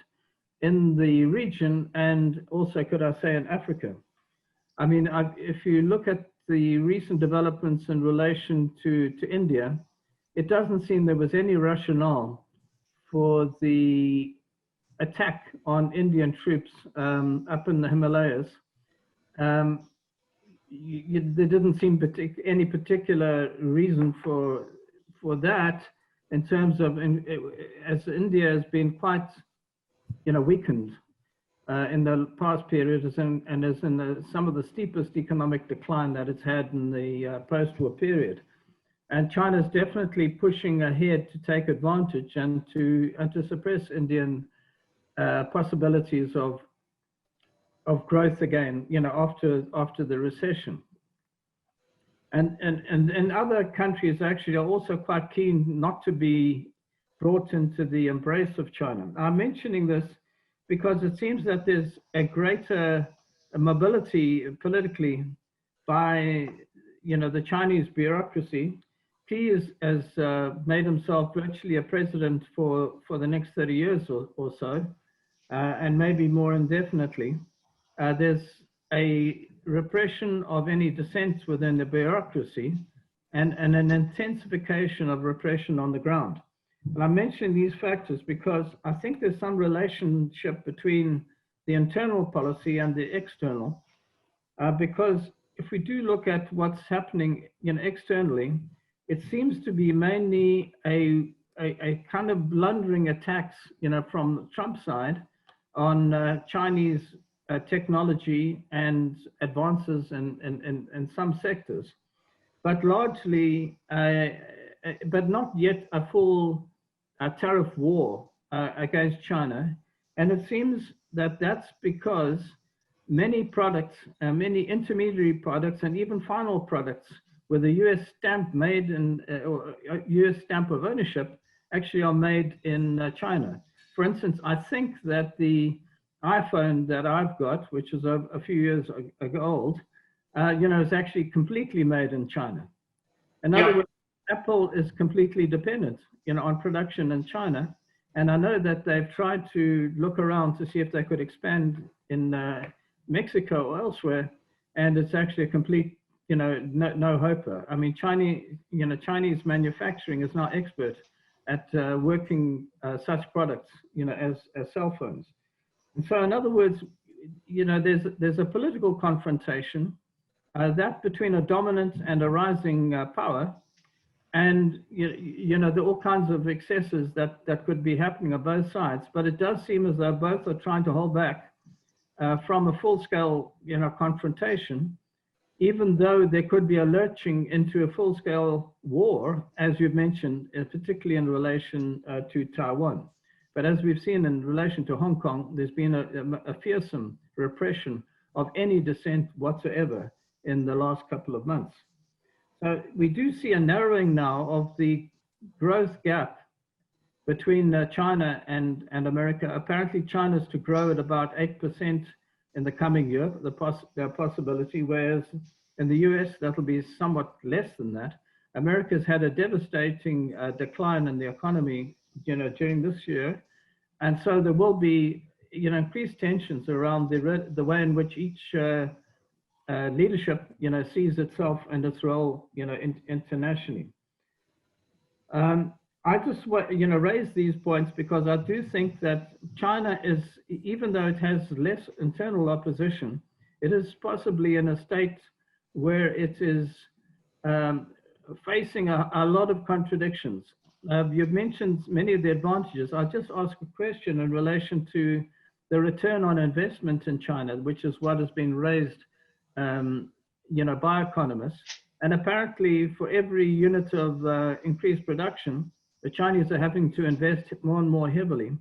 in the region and also, could I say, in Africa. I mean, if you look at the recent developments in relation to India, it doesn't seem there was any rationale for the attack on Indian troops up in the Himalayas. There didn't seem any particular reason for that, in terms of, as India has been quite, weakened in the past period, and is in some of the steepest economic decline that it's had in the post-war period. And China's definitely pushing ahead to take advantage and to suppress Indian possibilities of growth again, after the recession. And other countries actually are also quite keen not to be brought into the embrace of China. I'm mentioning this because it seems that there's a greater mobility politically by, the Chinese bureaucracy. He has made himself virtually a president for the next 30 years or so, and maybe more indefinitely. There's a repression of any dissent within the bureaucracy and an intensification of repression on the ground. And I'm mentioning these factors because I think there's some relationship between the internal policy and the external, because if we do look at what's happening externally, it seems to be mainly a kind of blundering attacks from the Trump side on Chinese technology and advances in some sectors, but largely, but not yet a full tariff war against China. And it seems that that's because many products, many intermediary products, and even final products with a US stamp made in, or US stamp of ownership, actually are made in China. For instance, I think that the iPhone that I've got, which is a few years old, is actually completely made in China. In other words, Apple is completely dependent, on production in China. And I know that they've tried to look around to see if they could expand in Mexico or elsewhere, and it's actually a complete, no hoper. I mean, Chinese manufacturing is now expert at working such products, as cell phones. And so, in other words, there's a political confrontation that between a dominant and a rising power. And, there are all kinds of excesses that could be happening on both sides, but it does seem as though both are trying to hold back from a full-scale, confrontation, even though there could be a lurching into a full-scale war, as you've mentioned, particularly in relation to Taiwan. But as we've seen in relation to Hong Kong, there's been a fearsome repression of any dissent whatsoever in the last couple of months. So we do see a narrowing now of the growth gap between China and America. Apparently, China's to grow at about 8% in the coming year, the possibility, whereas in the US, that'll be somewhat less than that. America's had a devastating decline in the economy, during this year. And so there will be, increased tensions around the way in which each leadership, sees itself and its role, internationally. I just want, raise these points because I do think that China is, even though it has less internal opposition, it is possibly in a state where it is facing a lot of contradictions. You've mentioned many of the advantages. I'll just ask a question in relation to the return on investment in China, which is what has been raised by economists. And apparently for every unit of increased production, the Chinese are having to invest more and more heavily.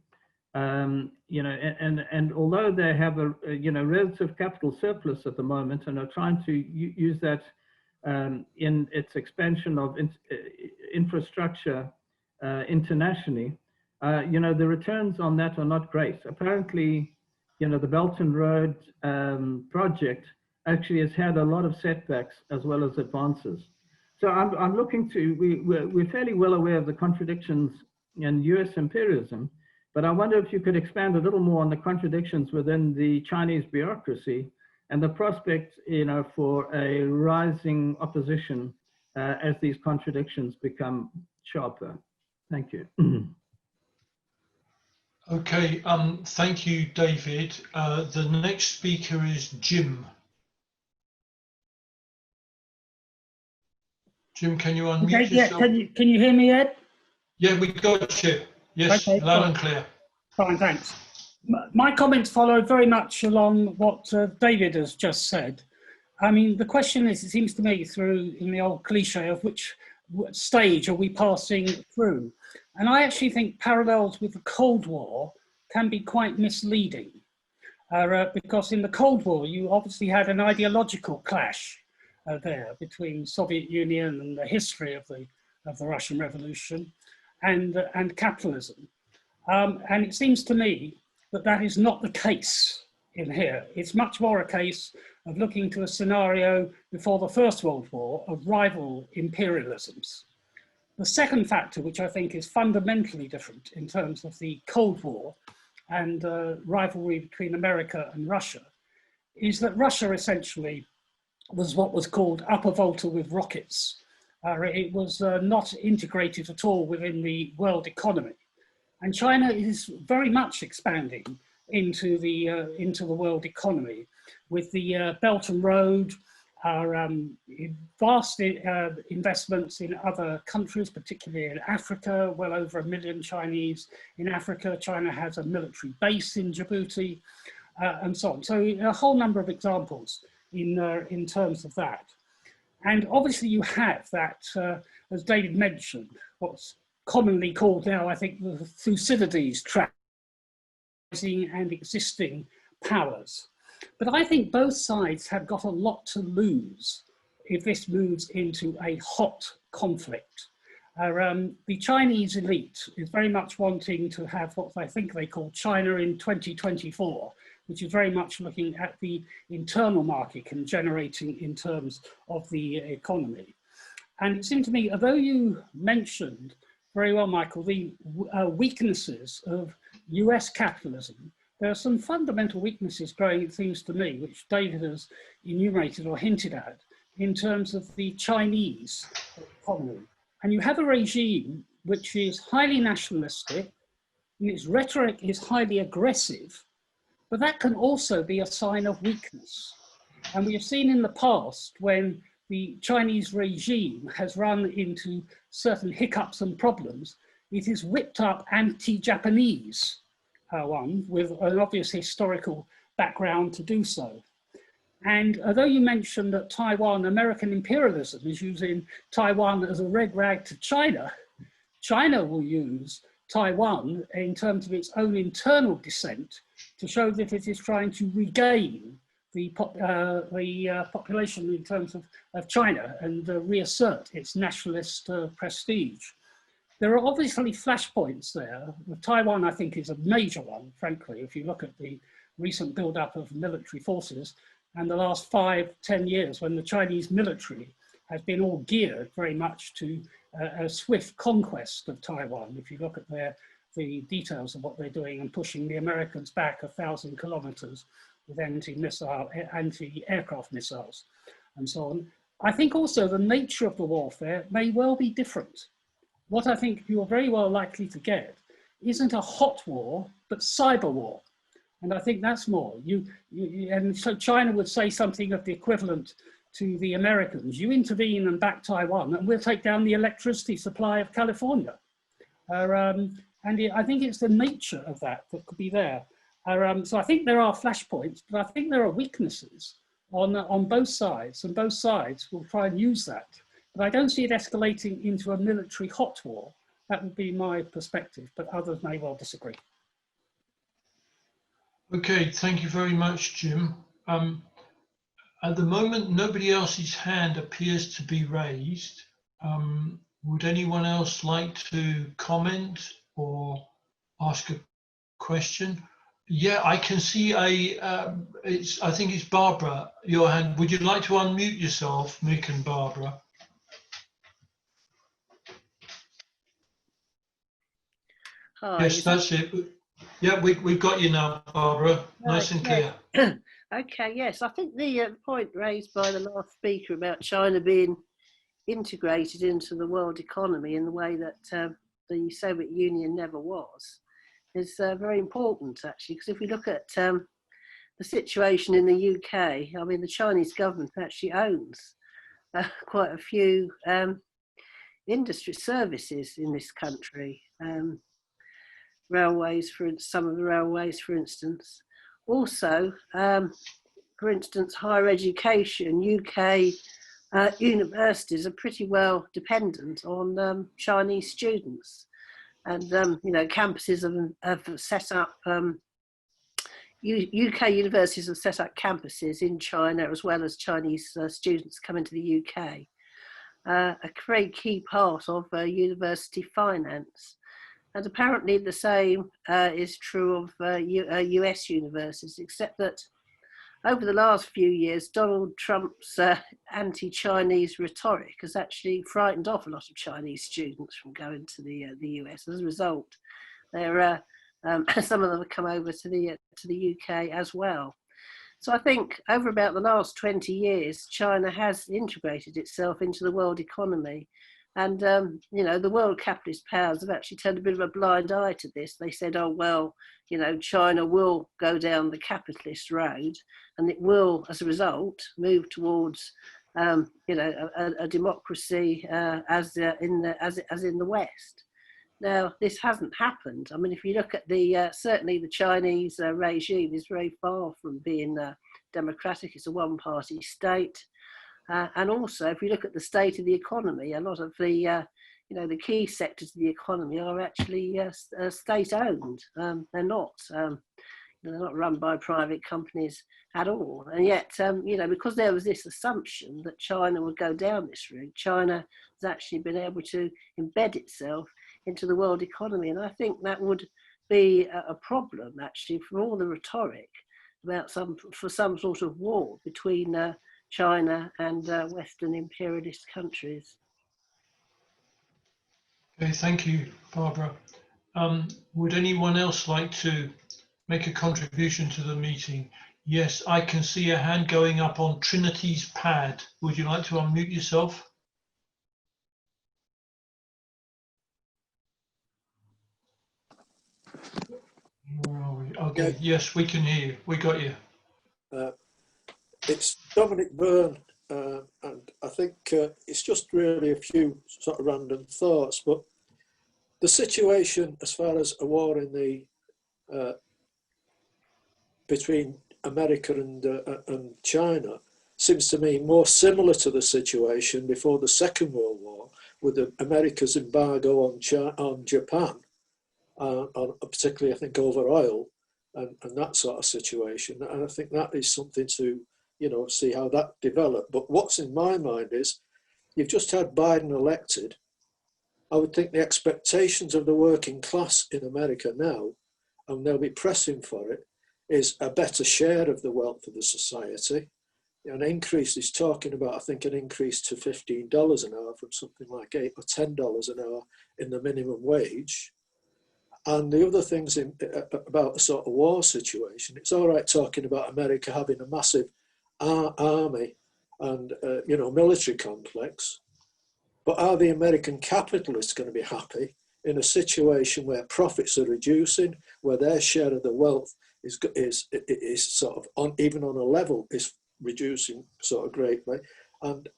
And although they have a relative capital surplus at the moment and are trying to use that in its expansion of infrastructure internationally, the returns on that are not great. Apparently, the Belt and Road project actually has had a lot of setbacks as well as advances. So I'm looking to, we're fairly well aware of the contradictions in US imperialism, but I wonder if you could expand a little more on the contradictions within the Chinese bureaucracy and the prospect, for a rising opposition as these contradictions become sharper. Thank you. Okay, thank you, David. The next speaker is Jim. Jim, can you unmute yourself? Yeah, can you hear me, Ed? Yeah, we got you. Yes, okay, loud and clear. Fine, thanks. My comments follow very much along what David has just said. I mean, the question is, it seems to me, in the old cliche of which stage are we passing through? And I actually think parallels with the Cold War can be quite misleading. Because in the Cold War, you obviously had an ideological clash there between Soviet Union and the history of the Russian Revolution and capitalism. And it seems to me that is not the case in here. It's much more a case of looking to a scenario before the First World War of rival imperialisms. The second factor, which I think is fundamentally different in terms of the Cold War and rivalry between America and Russia, is that Russia essentially was what was called upper volta with rockets. It was not integrated at all within the world economy. And China is very much expanding into the world economy with the Belt and Road, vast investments in other countries, particularly in Africa, well over 1 million Chinese in Africa. China has a military base in Djibouti. and so on. So a whole number of examples in terms of that. And obviously you have that, as David mentioned, what's commonly called now, I think, the Thucydides trap, and existing powers. But I think both sides have got a lot to lose if this moves into a hot conflict. The Chinese elite is very much wanting to have what I think they call China in 2024, which is very much looking at the internal market and generating in terms of the economy. And it seemed to me, although you mentioned very well, Michael, the weaknesses of US capitalism, there are some fundamental weaknesses growing, it seems to me, which David has enumerated or hinted at in terms of the Chinese economy. And you have a regime which is highly nationalistic, and its rhetoric is highly aggressive, but that can also be a sign of weakness. And we have seen in the past when the Chinese regime has run into certain hiccups and problems, it has whipped up anti-Japanese one with an obvious historical background to do so. And although you mentioned that Taiwan, American imperialism is using Taiwan as a red rag to China, China will use Taiwan in terms of its own internal dissent to show that it is trying to regain the population in terms of China and reassert its nationalist prestige. There are obviously flashpoints there. Taiwan, I think, is a major one, frankly, if you look at the recent build-up of military forces and the last 5-10 years when the Chinese military has been all geared very much to a swift conquest of Taiwan. If you look at the details of what they're doing and pushing the Americans back 1,000 kilometers with anti-aircraft missiles and so on. I think also the nature of the warfare may well be different. What I think you're very well likely to get isn't a hot war, but cyber war. And I think that's more. And so China would say something of the equivalent to the Americans. You intervene and back Taiwan, and we'll take down the electricity supply of California. I think it's the nature of that could be there. So I think there are flashpoints, but I think there are weaknesses on both sides, and both sides will try and use that. But I don't see it escalating into a military hot war. That would be my perspective, but others may well disagree. Okay, thank you very much, Jim. At the moment, nobody else's hand appears to be raised. Would anyone else like to comment or ask a question? Yeah, I can see I think it's Barbara, your hand. Would you like to unmute yourself, Mick and Barbara? Hi, yes, that's it. Yeah, we've got you now, Barbara. Nice and clear. Okay, yes, I think the point raised by the last speaker about China being integrated into the world economy in the way that the Soviet Union never was is very important, actually, because if we look at the situation in the UK, I mean, the Chinese government actually owns quite a few industry services in this country. Railways, some of the railways, for instance. Also, for instance, higher education, UK universities are pretty well dependent on Chinese students. And, you know, campuses have set up, UK universities have set up campuses in China as well as Chinese students coming to the UK. A very key part of university finance. And apparently the same is true of US universities, except that over the last few years, Donald Trump's anti-Chinese rhetoric has actually frightened off a lot of Chinese students from going to the US. As a result, some of them have come over to the UK as well. So I think over about the last 20 years, China has integrated itself into the world economy. And, you know, the world capitalist powers have actually turned a bit of a blind eye to this. They said, oh, well, you know, China will go down the capitalist road and it will, as a result, move towards, you know, a democracy as in the West. Now, this hasn't happened. I mean, if you look at the, certainly the Chinese regime is very far from being democratic. It's a one-party state. And also, if you look at the state of the economy, a lot of the, the key sectors of the economy are actually state-owned. They're not run by private companies at all. And yet, because there was this assumption that China would go down this route, China has actually been able to embed itself into the world economy. And I think that would be a problem, actually, for all the rhetoric about some sort of war between China and Western imperialist countries. Okay, thank you, Barbara. Would anyone else like to make a contribution to the meeting? Yes, I can see a hand going up on Trinity's pad. Would you like to unmute yourself? Where are we? Okay, yeah. Yes, we can hear you. We got you. It's Dominic Byrne, and I think it's just really a few sort of random thoughts, but the situation as far as a war in the between America and China seems to me more similar to the situation before the Second World War, with America's embargo on Japan, particularly I think over oil and that sort of situation. And I think that is something to see how that developed. But what's in my mind is, you've just had Biden elected. I would think the expectations of the working class in America now, and they'll be pressing for it, is a better share of the wealth of the society. An increase, he's talking about, I think, an increase to $15 an hour from something like $8 or $10 an hour in the minimum wage. And the other things about the sort of war situation, it's all right talking about America having a massive army and military complex, but are the American capitalists going to be happy in a situation where profits are reducing, where their share of the wealth is sort of on, even on a level, is reducing sort of greatly? And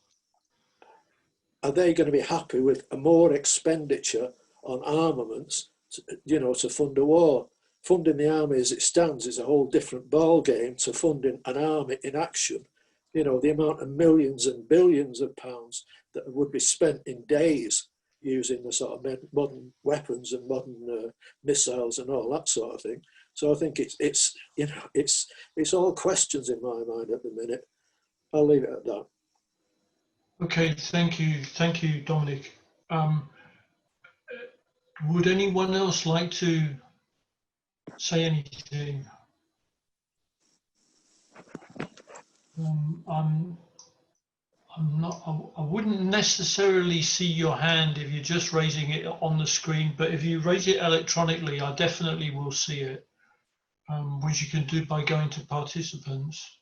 are they going to be happy with a more expenditure on armaments to fund a war? Funding the army as it stands is a whole different ball game to funding an army in action. The amount of millions and billions of pounds that would be spent in days using the sort of modern weapons and modern missiles and all that sort of thing. So I think it's all questions in my mind at the minute. I'll leave it at that. Okay, thank you, Dominic. Would anyone else like to say anything? I wouldn't necessarily see your hand if you're just raising it on the screen, but if you raise it electronically, I definitely will see it, which you can do by going to participants.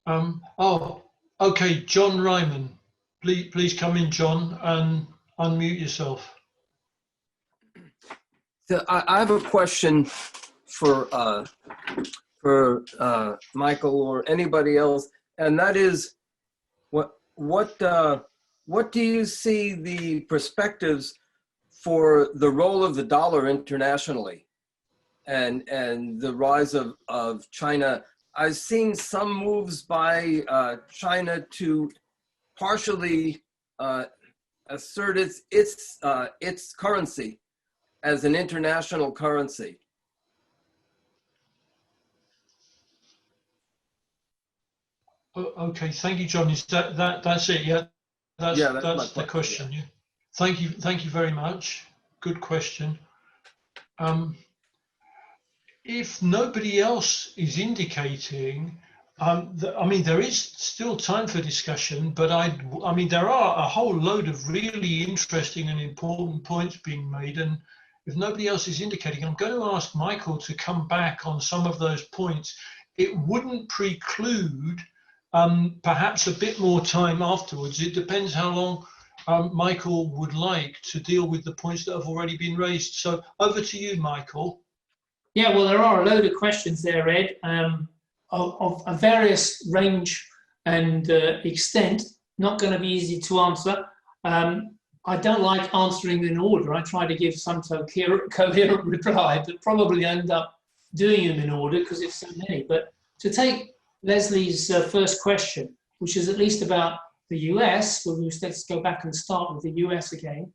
Okay, John Ryman, please come in, John, and unmute yourself. So I have a question for Michael or anybody else, and that is, what do you see the perspectives for the role of the dollar internationally, and the rise of China? I've seen some moves by China to partially assert its currency as an international currency. Okay, thank you, John. Is that's it? Yeah, that's the question. Yeah. Thank you very much. Good question. If nobody else is indicating, I mean, there is still time for discussion, but I mean, there are a whole load of really interesting and important points being made, and if nobody else is indicating, I'm going to ask Michael to come back on some of those points. It wouldn't preclude perhaps a bit more time afterwards. It depends how long Michael would like to deal with the points that have already been raised. So over to you, Michael. Yeah, well, there are a load of questions there, Ed, of a various range and extent. Not going to be easy to answer. I don't like answering in order. I try to give some coherent reply, but probably end up doing them in order because it's so many. But to take Leslie's first question, which is at least about the US, well, let's go back and start with the US again,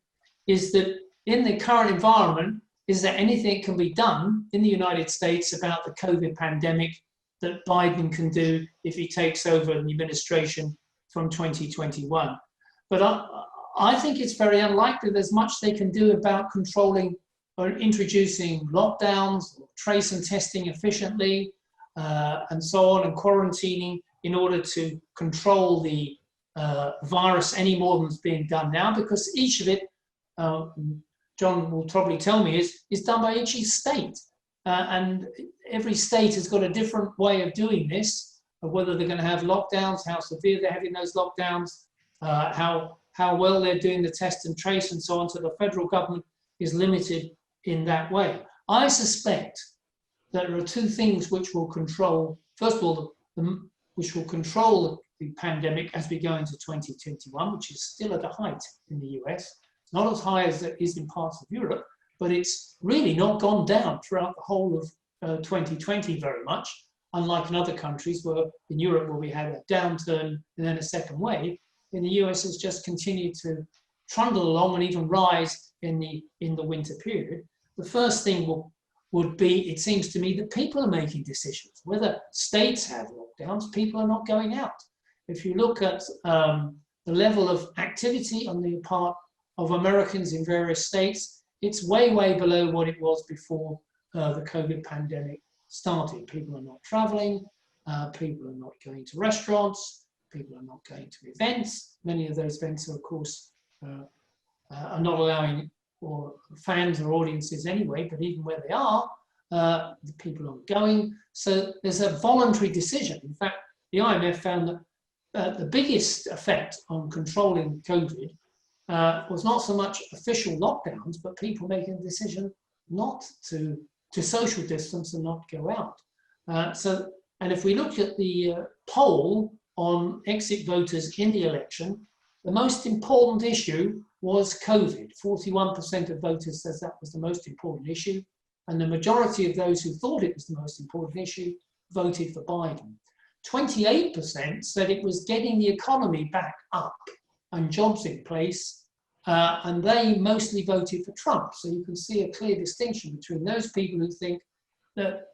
is that in the current environment, is there anything can be done in the United States about the COVID pandemic that Biden can do if he takes over the administration from 2021? But I think it's very unlikely there's much they can do about controlling or introducing lockdowns, trace and testing efficiently, and so on, and quarantining in order to control the virus any more than is being done now, because each of it, John will probably tell me, is done by each state. And every state has got a different way of doing this, of whether they're going to have lockdowns, how severe they're having those lockdowns, how well they're doing the test and trace and so on. So the federal government is limited in that way. I suspect that there are two things which will control, first of all, which will control the pandemic as we go into 2021, which is still at a height in the US. It's not as high as it is in parts of Europe, but it's really not gone down throughout the whole of 2020 very much, unlike in other countries where in Europe where we had a downturn and then a second wave. In the US has just continued to trundle along and even rise in the winter period. The first thing would be, it seems to me, that people are making decisions. Whether states have lockdowns, people are not going out. If you look at the level of activity on the part of Americans in various states, it's way, way below what it was before the COVID pandemic started. People are not traveling, people are not going to restaurants, people are not going to events. Many of those events are, of course, are not allowing or fans or audiences anyway, but even where they are, the people aren't going. So there's a voluntary decision. In fact, the IMF found that the biggest effect on controlling COVID was not so much official lockdowns, but people making a decision not to social distance and not go out. And if we look at the poll on exit voters in the election, the most important issue was COVID. 41% of voters says that was the most important issue, and the majority of those who thought it was the most important issue voted for Biden. 28% said it was getting the economy back up and jobs in place, and they mostly voted for Trump. So you can see a clear distinction between those people who think that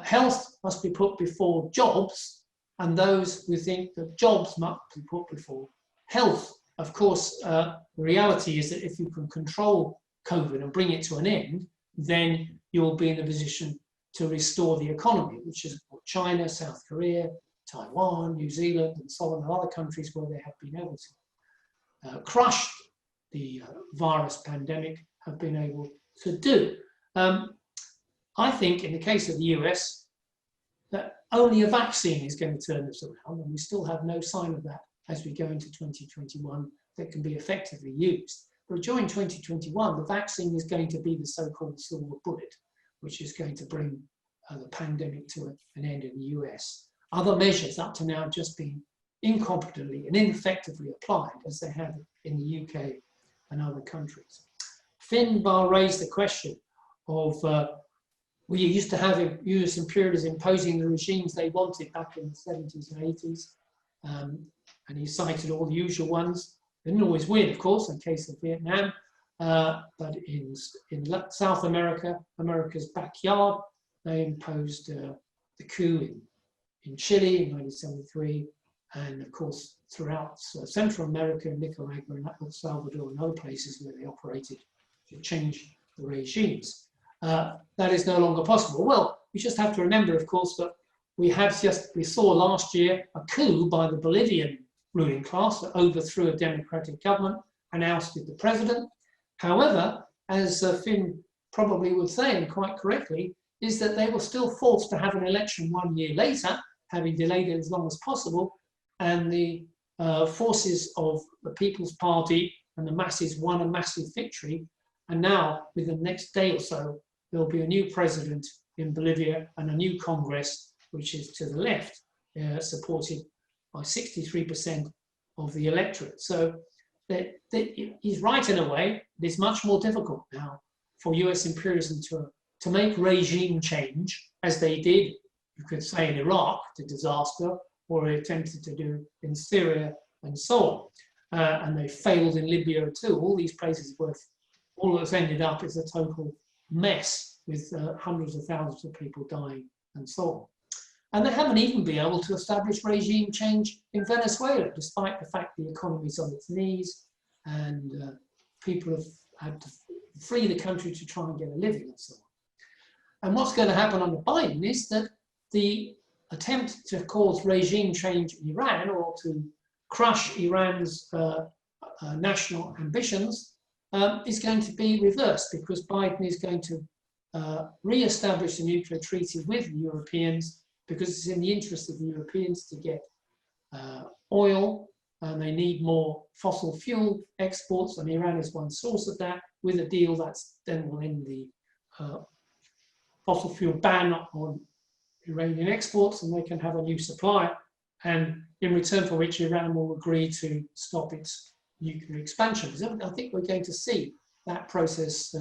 health must be put before jobs and those who think that jobs must be put before health. Of course, the reality is that if you can control COVID and bring it to an end, then you'll be in a position to restore the economy, which is what China, South Korea, Taiwan, New Zealand, and so on, and other countries where they have been able to crush the virus pandemic have been able to do. I think in the case of the US, that only a vaccine is going to turn this around, and we still have no sign of that as we go into 2021 that can be effectively used. But during 2021, the vaccine is going to be the so-called silver bullet, which is going to bring the pandemic to an end in the US. Other measures up to now have just been incompetently and ineffectively applied, as they have in the UK and other countries. Finbar raised the question of we used to have US imperialists imposing the regimes they wanted back in the 70s and 80s. And he cited all the usual ones. They didn't always win, of course, in the case of Vietnam, but in South America, America's backyard, they imposed the coup in Chile in 1973, and of course throughout Central America, Nicaragua, and El Salvador, and other places where they operated to change the regimes. That is no longer possible. Well, we just have to remember, of course, that we saw last year a coup by the Bolivian ruling class that overthrew a democratic government and ousted the president. However, as Finn probably would say, and quite correctly, is that they were still forced to have an election 1 year later, having delayed it as long as possible, and the forces of the People's Party and the masses won a massive victory. And now, within the next day or so, there'll be a new president in Bolivia and a new Congress, which is to the left, supported by 63% of the electorate. So he's right in a way. It's much more difficult now for US imperialism to make regime change, as they did, you could say, in Iraq, to disaster, or they attempted to do in Syria and so on. And they failed in Libya too. All these places where all that's ended up is a total mess with hundreds of thousands of people dying and so on. And they haven't even been able to establish regime change in Venezuela, despite the fact the economy is on its knees and people have had to flee the country to try and get a living and so on. And what's going to happen under Biden is that the attempt to cause regime change in Iran, or to crush Iran's national ambitions, is going to be reversed, because Biden is going to re-establish a nuclear treaty with the Europeans, because it's in the interest of the Europeans to get oil, and they need more fossil fuel exports, and Iran is one source of that, with a deal that then will end the fossil fuel ban on Iranian exports, and they can have a new supply, and in return for which Iran will agree to stop its nuclear expansion. So I think we're going to see that process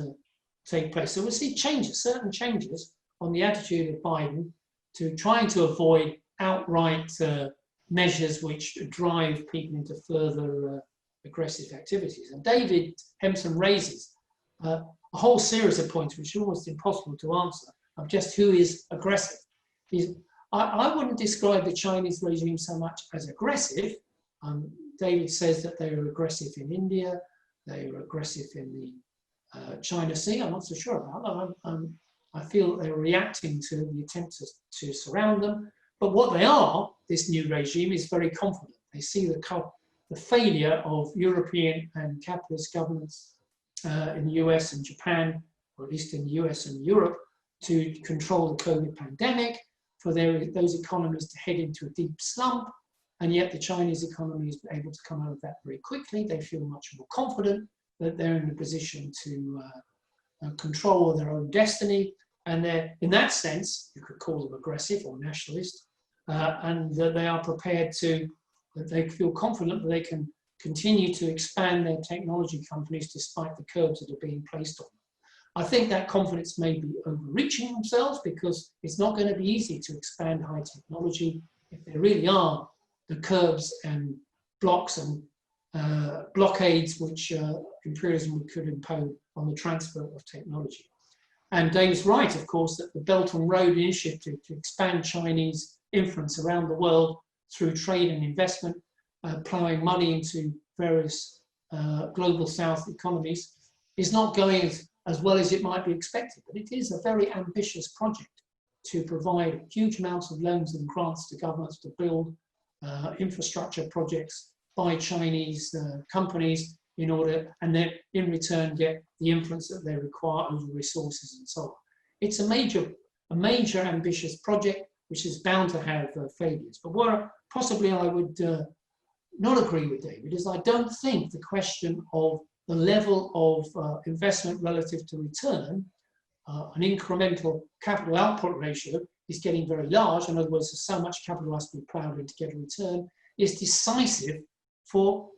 take place. So we'll see changes, certain changes on the attitude of Biden to trying to avoid outright measures which drive people into further aggressive activities. And David Hempson raises a whole series of points which are almost impossible to answer, of just who is aggressive. I wouldn't describe the Chinese regime so much as aggressive. David says that they are aggressive in India, they are aggressive in the China Sea. I'm not so sure about that. I feel they're reacting to the attempt to surround them. But what they are, this new regime, is very confident. They see the failure of European and capitalist governments in the US and Japan, or at least in the US and Europe, to control the COVID pandemic, for those economies to head into a deep slump, and yet the Chinese economy is able to come out of that very quickly. They feel much more confident that they're in a position to control their own destiny, and they're, in that sense, you could call them aggressive or nationalist, and that they are prepared to, that they feel confident that they can continue to expand their technology companies despite the curbs that are being placed on them. I think that confidence may be overreaching themselves, because it's not going to be easy to expand high technology if there really are the curbs and blocks and blockades which imperialism could impose on the transfer of technology. And Dave's right, of course, that the Belt and Road Initiative to expand Chinese influence around the world through trade and investment, ploughing money into various global South economies, is not going as well as it might be expected. But it is a very ambitious project to provide huge amounts of loans and grants to governments to build infrastructure projects by Chinese companies in order, and then in return get the influence that they require over resources and so on. It's a major ambitious project which is bound to have failures. But what possibly I would not agree with David is I don't think the question of the level of investment relative to return, an incremental capital output ratio is getting very large. In other words, there's so much capital has to be plowed in to get a return, is decisive for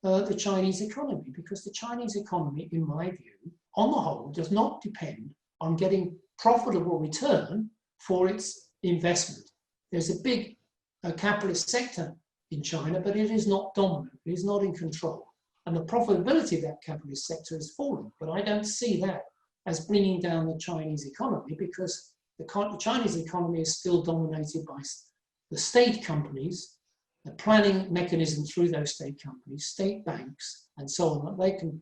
the Chinese economy, because the Chinese economy, in my view, on the whole, does not depend on getting profitable return for its investment. There's a big capitalist sector in China, but it is not dominant, it is not in control. And the profitability of that capitalist sector is falling. But I don't see that as bringing down the Chinese economy, because the Chinese economy is still dominated by the state companies, the planning mechanism through those state companies, state banks, and so on, that they can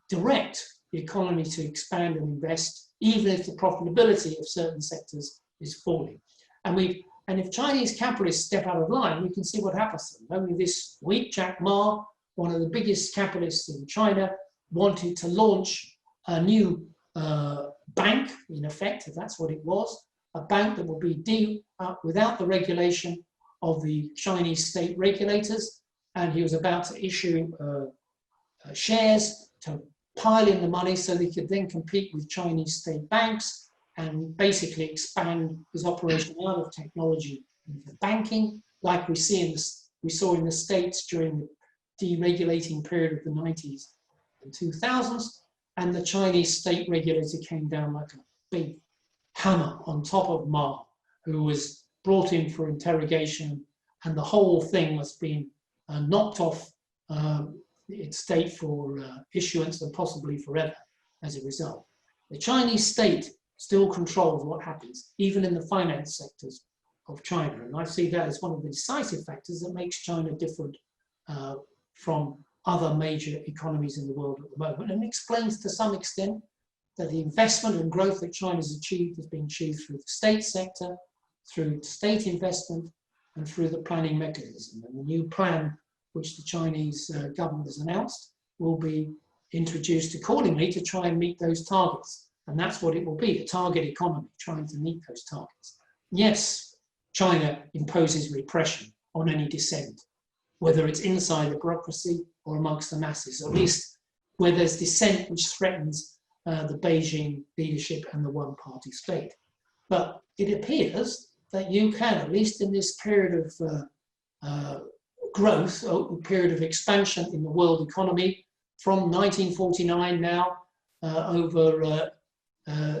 direct the economy to expand and invest, even if the profitability of certain sectors is falling. And if Chinese capitalists step out of line, we can see what happens to them. Only this week, Jack Ma, one of the biggest capitalists in China, wanted to launch a new bank, in effect, if that's what it was, a bank that will be without the regulation of the Chinese state regulators. And he was about to issue shares to pile in the money so they could then compete with Chinese state banks and basically expand his operation out of technology into banking, like we saw in the States during deregulating period of the 90s and 2000s, and the Chinese state regulator came down like a big hammer on top of Ma, who was brought in for interrogation, and the whole thing was being knocked off its state for issuance and possibly forever as a result. The Chinese state still controls what happens, even in the finance sectors of China. And I see that as one of the decisive factors that makes China different from other major economies in the world at the moment, and explains to some extent that the investment and growth that China's achieved has been achieved through the state sector, through state investment, and through the planning mechanism. And the new plan, which the Chinese government has announced, will be introduced accordingly to try and meet those targets. And that's what it will be, the target economy, trying to meet those targets. Yes, China imposes repression on any dissent, whether it's inside the bureaucracy or amongst the masses, or at least where there's dissent which threatens the Beijing leadership and the one-party state. But it appears that you can, at least in this period of growth, or period of expansion in the world economy, from 1949 now, over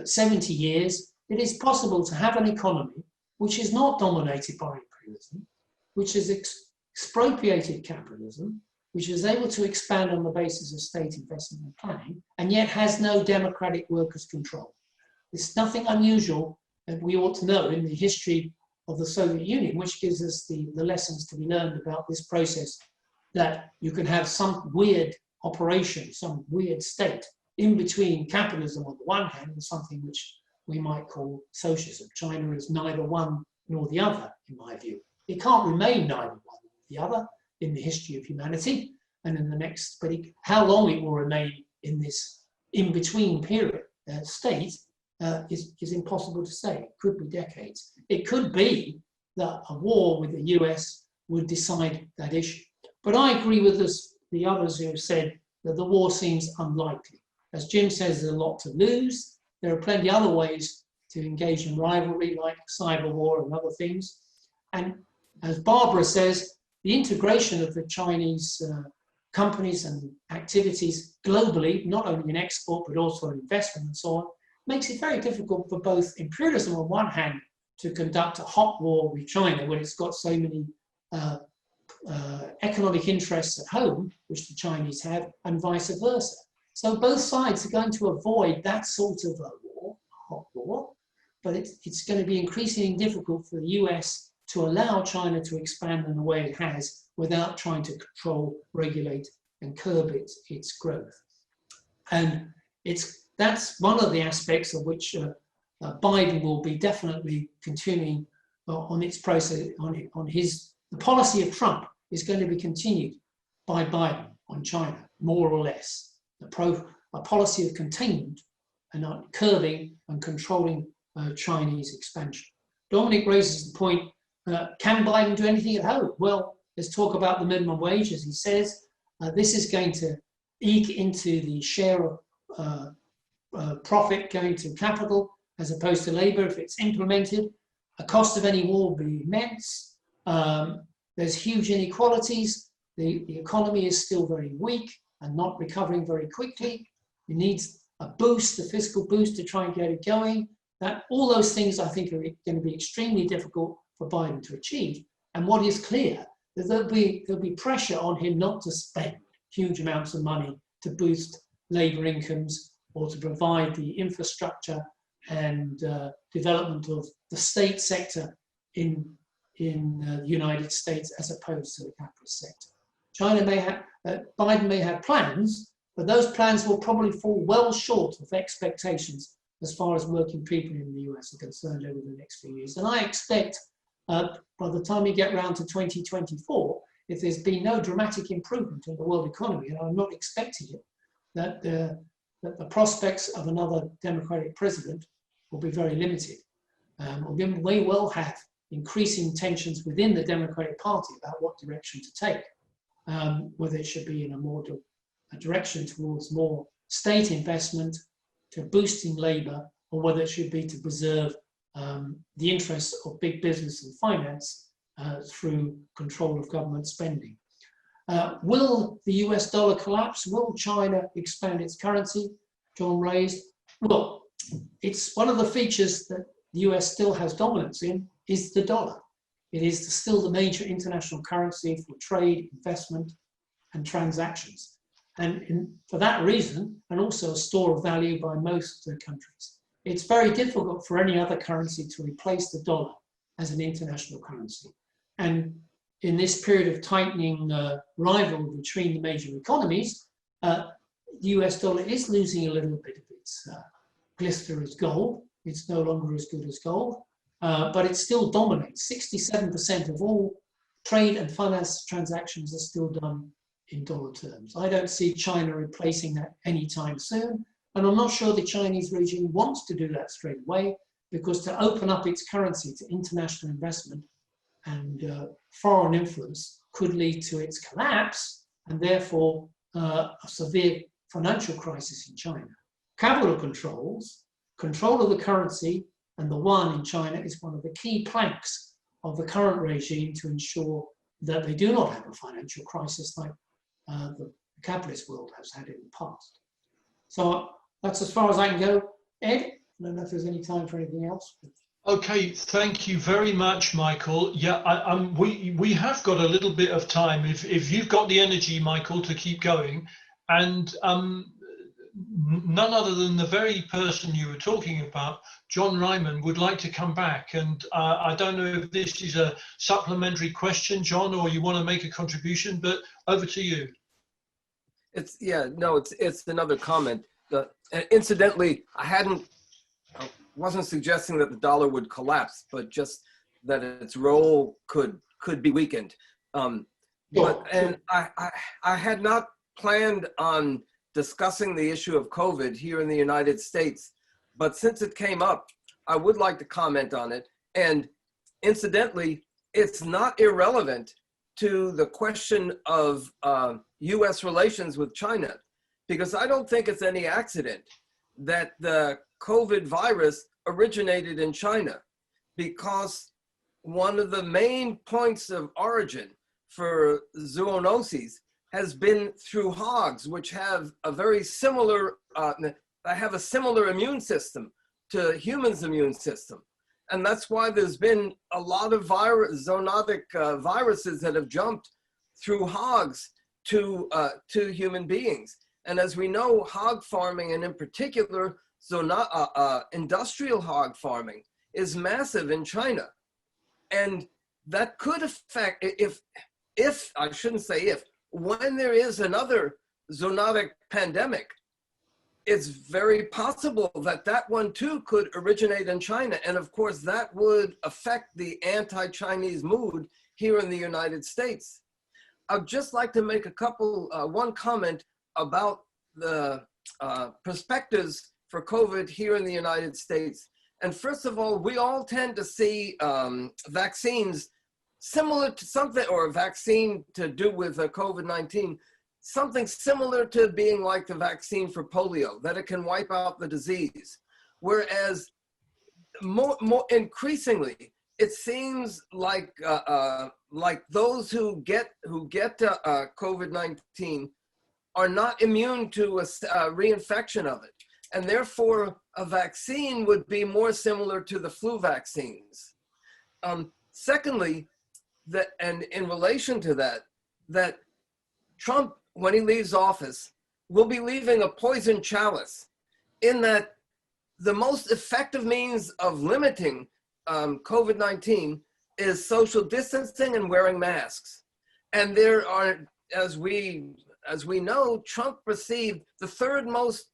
70 years, it is possible to have an economy which is not dominated by imperialism, which is expropriated capitalism, which is able to expand on the basis of state investment and planning, and yet has no democratic workers' control. It's nothing unusual that we ought to know in the history of the Soviet Union, which gives us the lessons to be learned about this process, that you can have some weird operation, some weird state in between capitalism on the one hand and something which we might call socialism. China is neither one nor the other, in my view. It can't remain neither one nor the other in the history of humanity and in the next, but how long it will remain in this in-between period state is impossible to say. It could be decades. It could be that a war with the US would decide that issue. But I agree with the others who have said that the war seems unlikely. As Jim says, there's a lot to lose. There are plenty of other ways to engage in rivalry, like cyber war and other things. And as Barbara says, the integration of the Chinese companies and activities globally, not only in export, but also in investment and so on, makes it very difficult for both imperialism on one hand to conduct a hot war with China when it's got so many economic interests at home, which the Chinese have, and vice versa. So both sides are going to avoid that sort of a war, a hot war, but it's going to be increasingly difficult for the US to allow China to expand in the way it has without trying to control, regulate, and curb its growth. And that's one of the aspects of which Biden will be definitely continuing on its process, the policy of Trump is going to be continued by Biden on China, more or less. A policy of containment and curbing and controlling Chinese expansion. Dominic raises the point, can Biden do anything at home? Well, let's talk about the minimum wage, as he says. This is going to eke into the share of profit going to capital as opposed to labor if it's implemented. The cost of any war will be immense. There's huge inequalities. The economy is still very weak and not recovering very quickly. It needs a boost, a fiscal boost to try and get it going. All those things I think are going to be extremely difficult for Biden to achieve. And what is clear is there'll be pressure on him not to spend huge amounts of money to boost labor incomes or to provide the infrastructure and development of the state sector in the United States as opposed to the capitalist sector. Biden may have plans, but those plans will probably fall well short of expectations as far as working people in the US are concerned over the next few years. And I expect by the time we get around to 2024, if there's been no dramatic improvement in the world economy, and I'm not expecting it, that the prospects of another Democratic president will be very limited. We may well have increasing tensions within the Democratic Party about what direction to take, whether it should be in a direction towards more state investment to boosting labor, or whether it should be to preserve the interests of big business and finance through control of government spending. Will the US dollar collapse? Will China expand its currency? John raised. Well, it's one of the features that the US still has dominance in is the dollar. It is still the major international currency for trade, investment, and transactions. And for that reason, and also a store of value by most countries, it's very difficult for any other currency to replace the dollar as an international currency. And in this period of tightening rivalry between the major economies, the US dollar is losing a little bit of its glister as gold. It's no longer as good as gold, but it still dominates. 67% of all trade and finance transactions are still done in dollar terms. I don't see China replacing that anytime soon. And I'm not sure the Chinese regime wants to do that straight away, because to open up its currency to international investment and foreign influence could lead to its collapse and therefore a severe financial crisis in China. Capital controls, control of the currency and the yuan in China is one of the key planks of the current regime to ensure that they do not have a financial crisis like the capitalist world has had in the past. So that's as far as I can go. Ed, I don't know if there's any time for anything else. Okay, thank you very much, Michael. Yeah, we have got a little bit of time. If you've got the energy, Michael, to keep going, and none other than the very person you were talking about, John Ryman, would like to come back. And I don't know if this is a supplementary question, John, or you want to make a contribution, but over to you. It's another comment. Incidentally, I wasn't suggesting that the dollar would collapse, but just that its role could be weakened. I had not planned on discussing the issue of COVID here in the United States, but since it came up, I would like to comment on it. And incidentally, it's not irrelevant to the question of US relations with China, because I don't think it's any accident that the COVID virus originated in China, because one of the main points of origin for zoonoses has been through hogs, which have a very similar, immune system to humans' immune system. And that's why there's been a lot of zoonotic viruses that have jumped through hogs to human beings. And as we know, hog farming, and in particular, industrial hog farming, is massive in China. And that could affect, when there is another zoonotic pandemic, it's very possible that one too could originate in China. And of course, that would affect the anti-Chinese mood here in the United States. I'd just like to make one comment about the perspectives for COVID here in the United States. And first of all, we all tend to see vaccines similar to something, or a vaccine to do with COVID-19, something similar to being like the vaccine for polio, that it can wipe out the disease. Whereas more increasingly, it seems like those who get COVID-19 are not immune to a reinfection of it. And therefore, a vaccine would be more similar to the flu vaccines. Secondly, and in relation to that Trump, when he leaves office, will be leaving a poison chalice, in that the most effective means of limiting COVID-19 is social distancing and wearing masks. And there are, as we know, Trump received the third most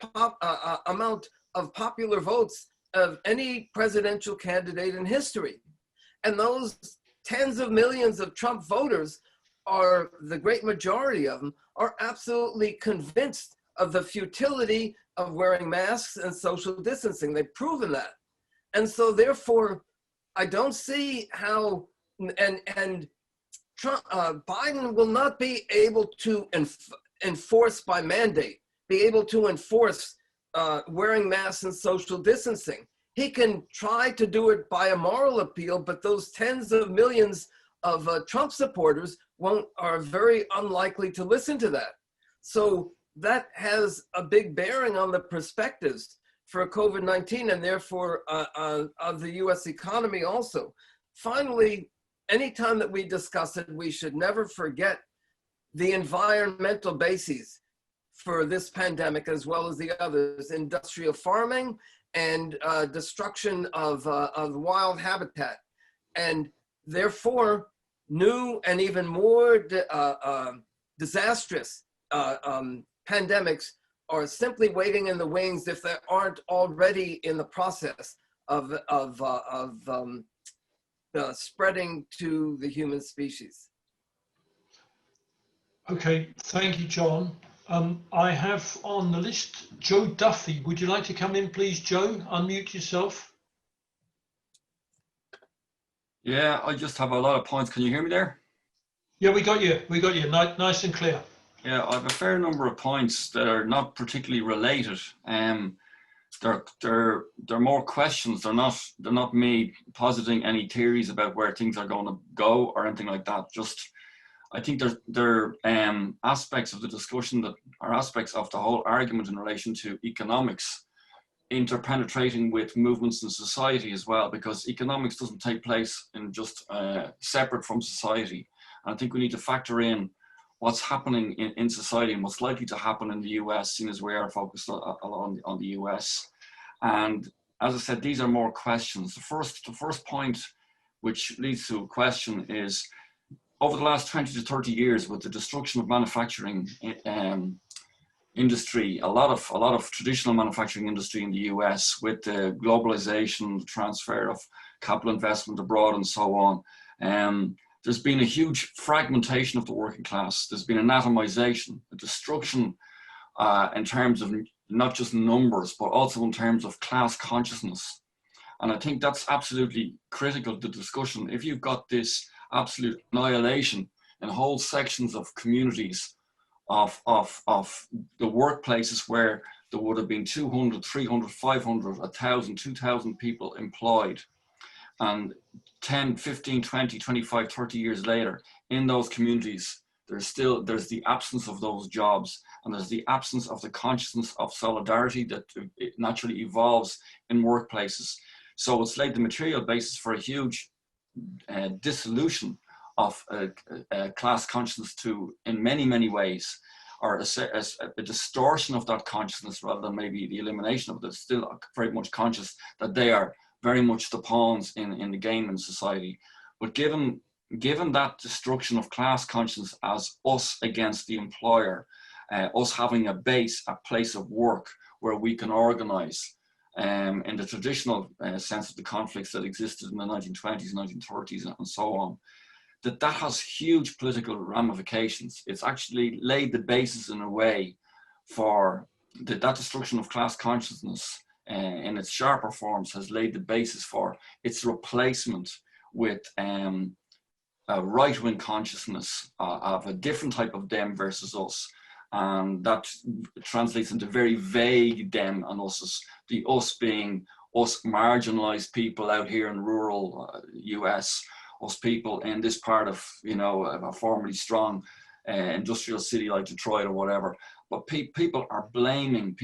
amount of popular votes of any presidential candidate in history. And those tens of millions of Trump voters, are the great majority of them, are absolutely convinced of the futility of wearing masks and social distancing. They've proven that. And so therefore, I don't see how, and Trump, Biden will not be able to enforce by mandate, be able to enforce wearing masks and social distancing. He can try to do it by a moral appeal, but those tens of millions of Trump supporters are very unlikely to listen to that. So that has a big bearing on the perspectives for COVID-19 and therefore of the US economy also. Finally, anytime that we discuss it, we should never forget the environmental bases for this pandemic as well as the others: industrial farming and destruction of wild habitat. And therefore, new and even more disastrous pandemics are simply waiting in the wings if they aren't already in the process of spreading to the human species. Okay, thank you, John. I have on the list Joe Duffy. Would you like to come in, please, Joe? Unmute yourself. Yeah, I just have a lot of points. Can you hear me there? Yeah, we got you. We got you. Nice and clear. Yeah, I have a fair number of points that are not particularly related. They're more questions. They're not me positing any theories about where things are going to go or anything like that. Just, I think there are aspects of the discussion that are aspects of the whole argument in relation to economics interpenetrating with movements in society as well, because economics doesn't take place in just separate from society. And I think we need to factor in what's happening in society and what's likely to happen in the US, seeing as we are focused on the US. And as I said, these are more questions. The first point, which leads to a question, is over the last 20 to 30 years, with the destruction of manufacturing industry, a lot of traditional manufacturing industry in the US, with the globalization, the transfer of capital investment abroad and so on, there's been a huge fragmentation of the working class. There's been an atomization, a destruction in terms of not just numbers, but also in terms of class consciousness. And I think that's absolutely critical to the discussion. If you've got this absolute annihilation in whole sections of communities of the workplaces where there would have been 200, 300, 500, 1,000, 2,000 people employed, and 10, 15, 20, 25, 30 years later, in those communities, there's the absence of those jobs, and there's the absence of the consciousness of solidarity that it naturally evolves in workplaces. So it's laid the material basis for a huge dissolution of class consciousness in many, many ways, or a distortion of that consciousness rather than maybe the elimination of it. They're still very much conscious that they are very much the pawns in the game in society. But given that destruction of class consciousness as us against the employer, us having a place of work where we can organize in the traditional sense of the conflicts that existed in the 1920s, 1930s and so on, that has huge political ramifications. It's actually laid the basis in a way for that destruction of class consciousness in its sharper forms has laid the basis for its replacement with a right-wing consciousness of a different type of them versus us. And that translates into very vague them and us, the us being us marginalized people out here in rural US, us people in this part of, a formerly strong industrial city like Detroit or whatever. But people are blaming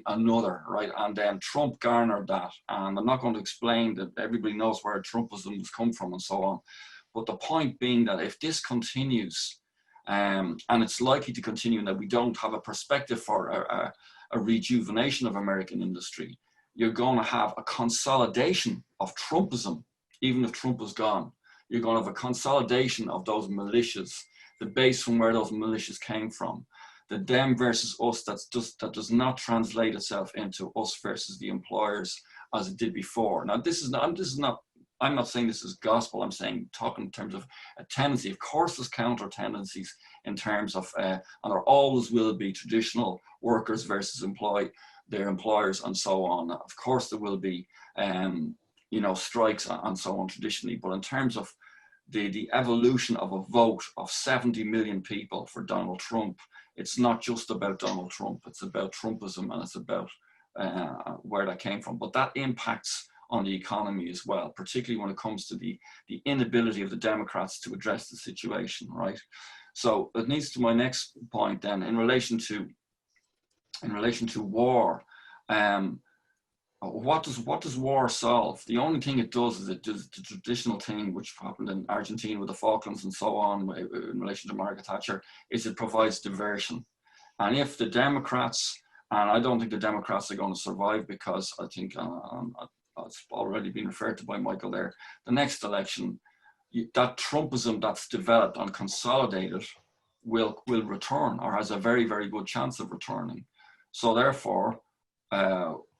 another, right? And then Trump garnered that. And I'm not going to explain that everybody knows where Trumpism has come from and so on. But the point being that if this continues, and it's likely to continue, and that we don't have a perspective for a rejuvenation of American industry, you're going to have a consolidation of Trumpism, even if Trump is gone. You're going to have a consolidation of those militias, the base from where those militias came from. The them versus us, that does not translate itself into us versus the employers as it did before. Now, I'm not saying this is gospel. I'm saying, talking in terms of a tendency. Of course, there's counter tendencies in terms of, and there always will be traditional workers versus their employers and so on. Of course, there will be, strikes and so on traditionally. But in terms of the evolution of a vote of 70 million people for Donald Trump, it's not just about Donald Trump. It's about Trumpism, and it's about where that came from. But that impacts on the economy as well, particularly when it comes to the inability of the Democrats to address the situation, right? So it leads to my next point then, in relation to war. What does war solve? The only thing it does is it does the traditional thing which happened in Argentina with the Falklands and so on in relation to Margaret Thatcher, is it provides diversion. And if the Democrats, and I don't think the Democrats are going to survive, because I think it's already been referred to by Michael there, the next election, that Trumpism that's developed and consolidated will return, or has a very, very good chance of returning. So therefore,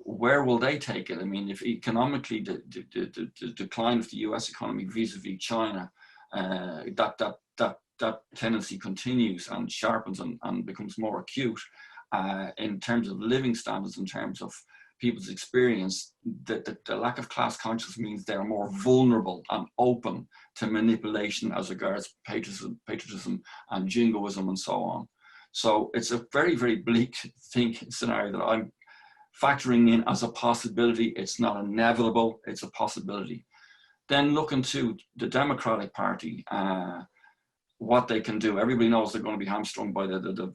where will they take it? I mean, if economically the decline of the US economy vis-a-vis China, that tendency continues and sharpens and becomes more acute in terms of living standards, in terms of people's experience, the lack of class consciousness means they're more vulnerable and open to manipulation as regards patriotism and jingoism and so on. So it's a very, very bleak scenario that I'm factoring in as a possibility. It's not inevitable, it's a possibility. Then looking to the Democratic Party, what they can do. Everybody knows they're going to be hamstrung by the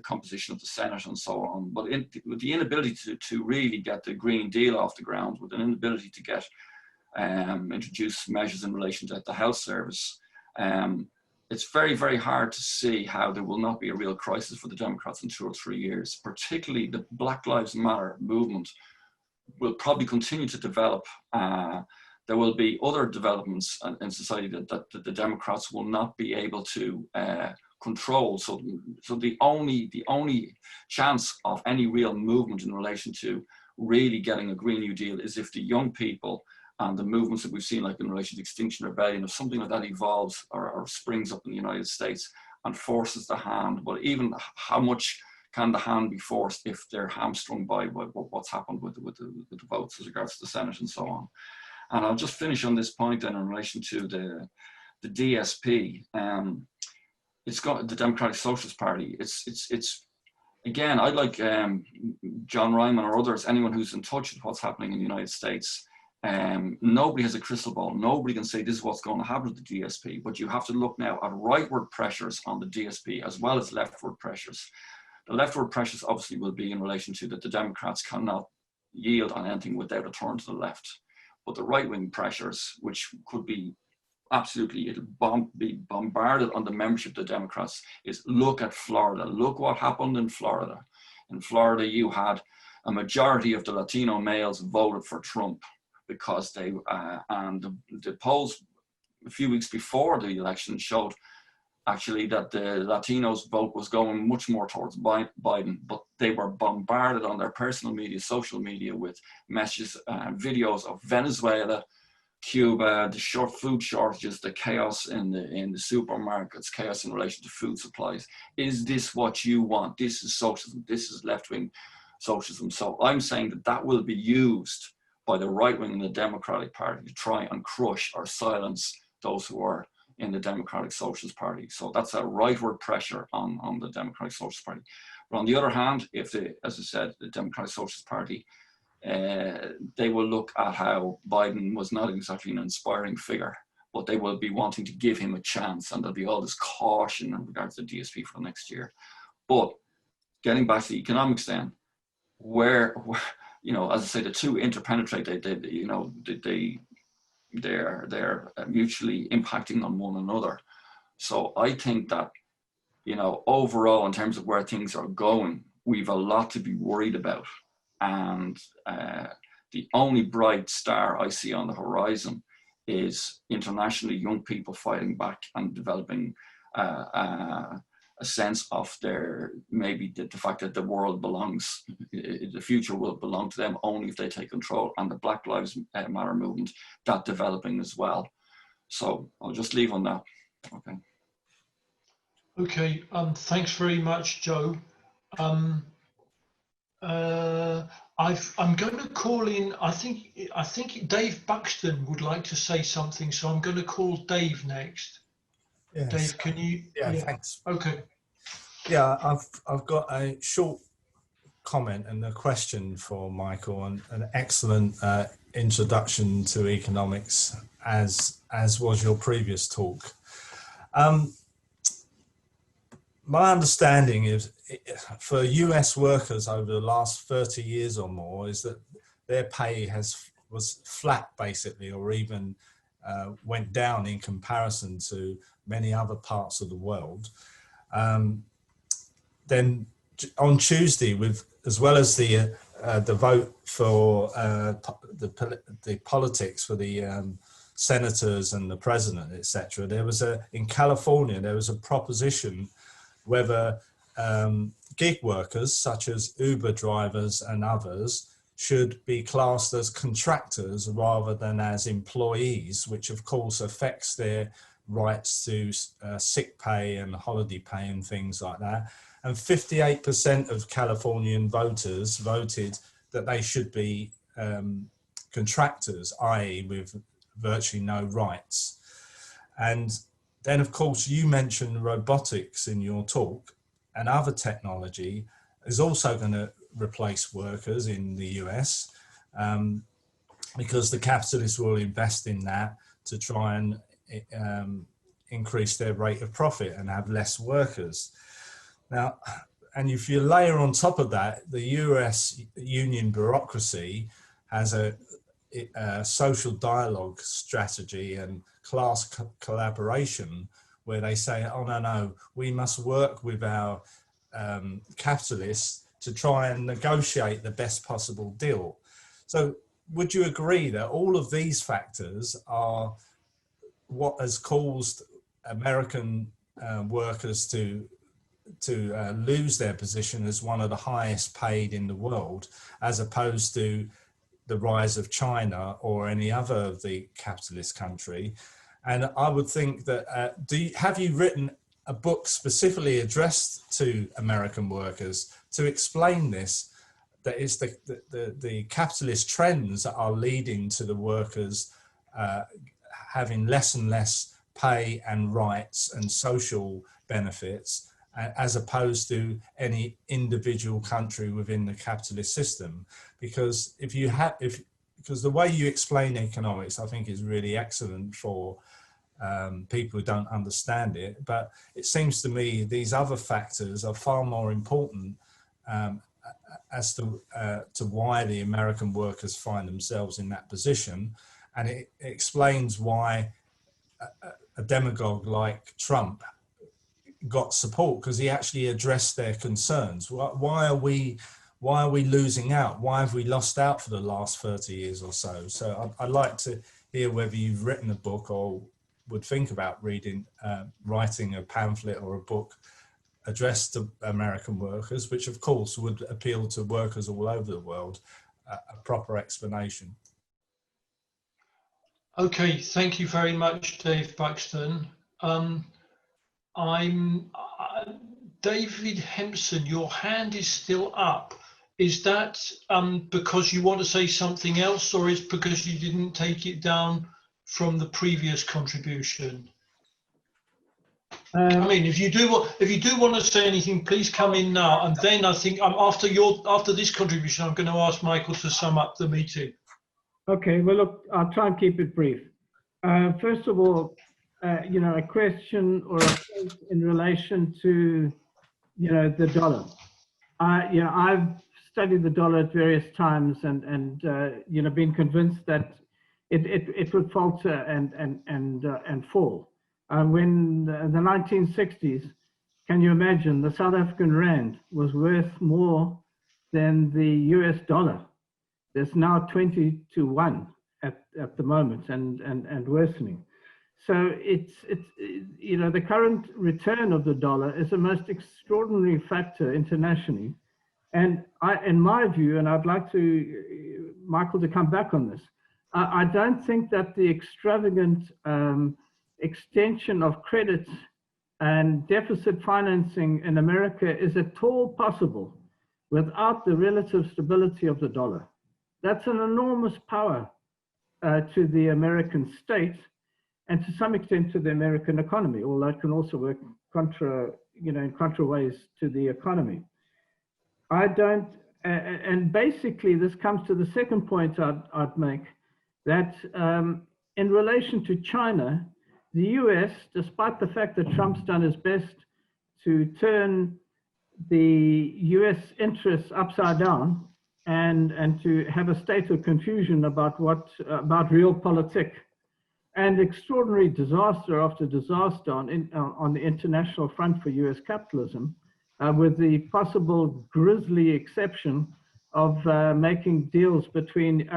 composition of the Senate and so on. But with the inability to really get the Green Deal off the ground, with an inability to get introduce measures in relation to the health service, it's very, very hard to see how there will not be a real crisis for the Democrats in 2 or 3 years. Particularly the Black Lives Matter movement will probably continue to develop. There will be other developments in society that the Democrats will not be able to control. So the only chance of any real movement in relation to really getting a Green New Deal is if the young people and the movements that we've seen, like in relation to Extinction Rebellion, if something like that evolves or springs up in the United States and forces the hand. But even how much can the hand be forced if they're hamstrung by what's happened with the votes as regards to the Senate and so on? And I'll just finish on this point then in relation to the DSP. It's got the Democratic Socialist Party. It's again, I'd like John Ryman or others, anyone who's in touch with what's happening in the United States. Nobody has a crystal ball. Nobody can say this is what's going to happen to the DSP, but you have to look now at rightward pressures on the DSP as well as leftward pressures. The leftward pressures obviously will be in relation to that the Democrats cannot yield on anything without a turn to the left. But the right-wing pressures, which could be absolutely, it'll be bombarded on the membership of the Democrats, is look at Florida. Look what happened in Florida. In Florida, you had a majority of the Latino males voted for Trump because they, and the polls a few weeks before the election showed actually that the Latinos vote was going much more towards Biden, but they were bombarded on their personal media, social media, with messages and videos of Venezuela, Cuba, the food shortages, the chaos in the supermarkets, chaos in relation to food supplies. Is this what you want? This is socialism. This is left-wing socialism. So I'm saying that will be used by the right wing and the Democratic Party to try and crush or silence those who are in the Democratic Socialist Party. So that's a rightward pressure on the Democratic Socialist Party. But on the other hand, if as I said, the Democratic Socialist Party, they will look at how Biden was not exactly an inspiring figure, but they will be wanting to give him a chance, and there'll be all this caution in regards to the DSP for the next year. But getting back to the economics then, where you know, as I say, the two interpenetrate, they're mutually impacting on one another. So I think that, you know, overall, in terms of where things are going, we've a lot to be worried about. And the only bright star I see on the horizon is internationally young people fighting back and developing a sense of maybe the fact that the world belongs, the future will belong to them only if they take control, and the Black Lives Matter movement, that developing as well. So I'll just leave on that. Okay. Okay, thanks very much, Joe. I'm going to call in, I think Dave Buxton would like to say something, so I'm going to call Dave next. Yes. Dave, can you? Yeah, thanks. Okay. Yeah, I've got a short comment and a question for Michael, and an excellent introduction to economics, as was your previous talk. My understanding is, for US workers over the last 30 years or more, is that their pay was flat basically, or even went down in comparison to many other parts of the world. Then on Tuesday, as well as the vote for the politics for the senators and the president, etc., there was in California there was a proposition whether gig workers such as Uber drivers and others should be classed as contractors rather than as employees, which of course affects their rights to sick pay and holiday pay and things like that. And 58% of Californian voters voted that they should be contractors, i.e. with virtually no rights. And then, of course, you mentioned robotics in your talk, and other technology is also going to replace workers in the US, because the capitalists will invest in that to try and increase their rate of profit and have less workers. Now, and if you layer on top of that, the US union bureaucracy has a social dialogue strategy and class collaboration, where they say, oh no, we must work with our capitalists to try and negotiate the best possible deal. So would you agree that all of these factors are what has caused American workers to lose their position as one of the highest paid in the world, as opposed to the rise of China or any other of the capitalist country? And I would think that, have you written a book specifically addressed to American workers to explain this, that is the capitalist trends that are leading to the workers having less and less pay and rights and social benefits, as opposed to any individual country within the capitalist system? Because because the way you explain economics, I think, is really excellent for people who don't understand it. But it seems to me these other factors are far more important as to why the American workers find themselves in that position. And it explains why a demagogue like Trump got support, because he actually addressed their concerns. Why are we losing out? Why have we lost out for the last 30 years or so? So I'd like to hear whether you've written a book or would think about writing a pamphlet or a book addressed to American workers, which of course would appeal to workers all over the world, a proper explanation. Okay, thank you very much, Dave Buxton. David Hempson, your hand is still up. Is that because you want to say something else, or is it because you didn't take it down from the previous contribution? I mean, if you do want to say anything, please come in now, and then I think after this contribution, I'm going to ask Michael to sum up the meeting. Okay. Well, look, I'll try and keep it brief. First of all, a question or a point in relation to, the dollar. I've studied the dollar at various times and been convinced that it would falter and fall. When the 1960s, can you imagine, the South African rand was worth more than the US dollar. There's now 20 to 1 at the moment and worsening. So it's the current return of the dollar is the most extraordinary factor internationally. And in my view, and I'd like Michael to come back on this, I don't think that the extravagant extension of credit and deficit financing in America is at all possible without the relative stability of the dollar. That's an enormous power to the American state and to some extent to the American economy, although it can also work in contra ways to the economy. I don't and basically this comes to the second point I'd make, that in relation to China, the US, despite the fact that Trump's done his best to turn the US interests upside down and to have a state of confusion about about realpolitik, and extraordinary disaster after disaster on the international front for US capitalism, with the possible grisly exception of making deals between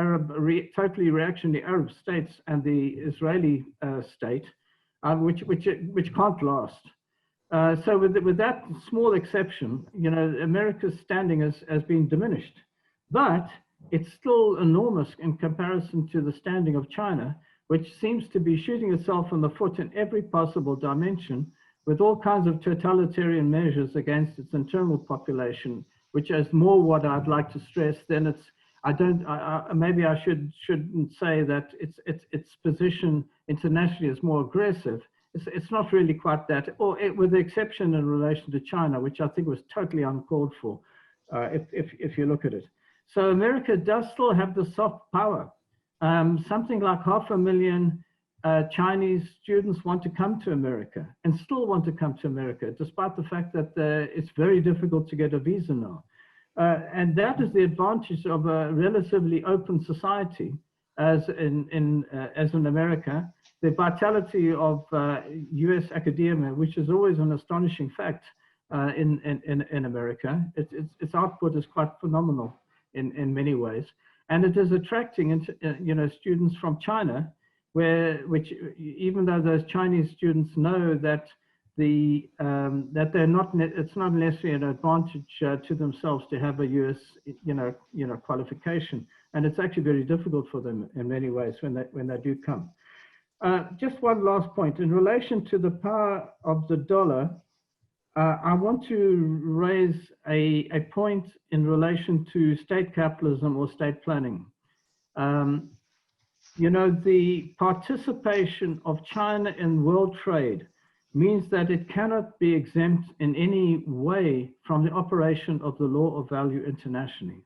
totally reactionary Arab states and the Israeli state, which can't last. So with that small exception, you know, America's standing has been diminished, but it's still enormous in comparison to the standing of China, which seems to be shooting itself in the foot in every possible dimension, with all kinds of totalitarian measures against its internal population, which is more what I'd like to stress than its. Maybe I shouldn't say that its position internationally is more aggressive. It's not really quite that, with the exception in relation to China, which I think was totally uncalled for, if you look at it. So America does still have the soft power. Something like 500,000 Chinese students want to come to America and still want to come to America, despite the fact that it's very difficult to get a visa now. And that is the advantage of a relatively open society, as in America. The vitality of US academia, which is always an astonishing fact in America, its output is quite phenomenal in many ways. And it is attracting students from China, which even though those Chinese students know that that they're not, it's not necessarily an advantage to themselves to have a US qualification, and it's actually very difficult for them in many ways when they do come. Just one last point in relation to the power of the dollar. I want to raise a point in relation to state capitalism or state planning. You know, the participation of China in world trade means that it cannot be exempt in any way from the operation of the law of value internationally.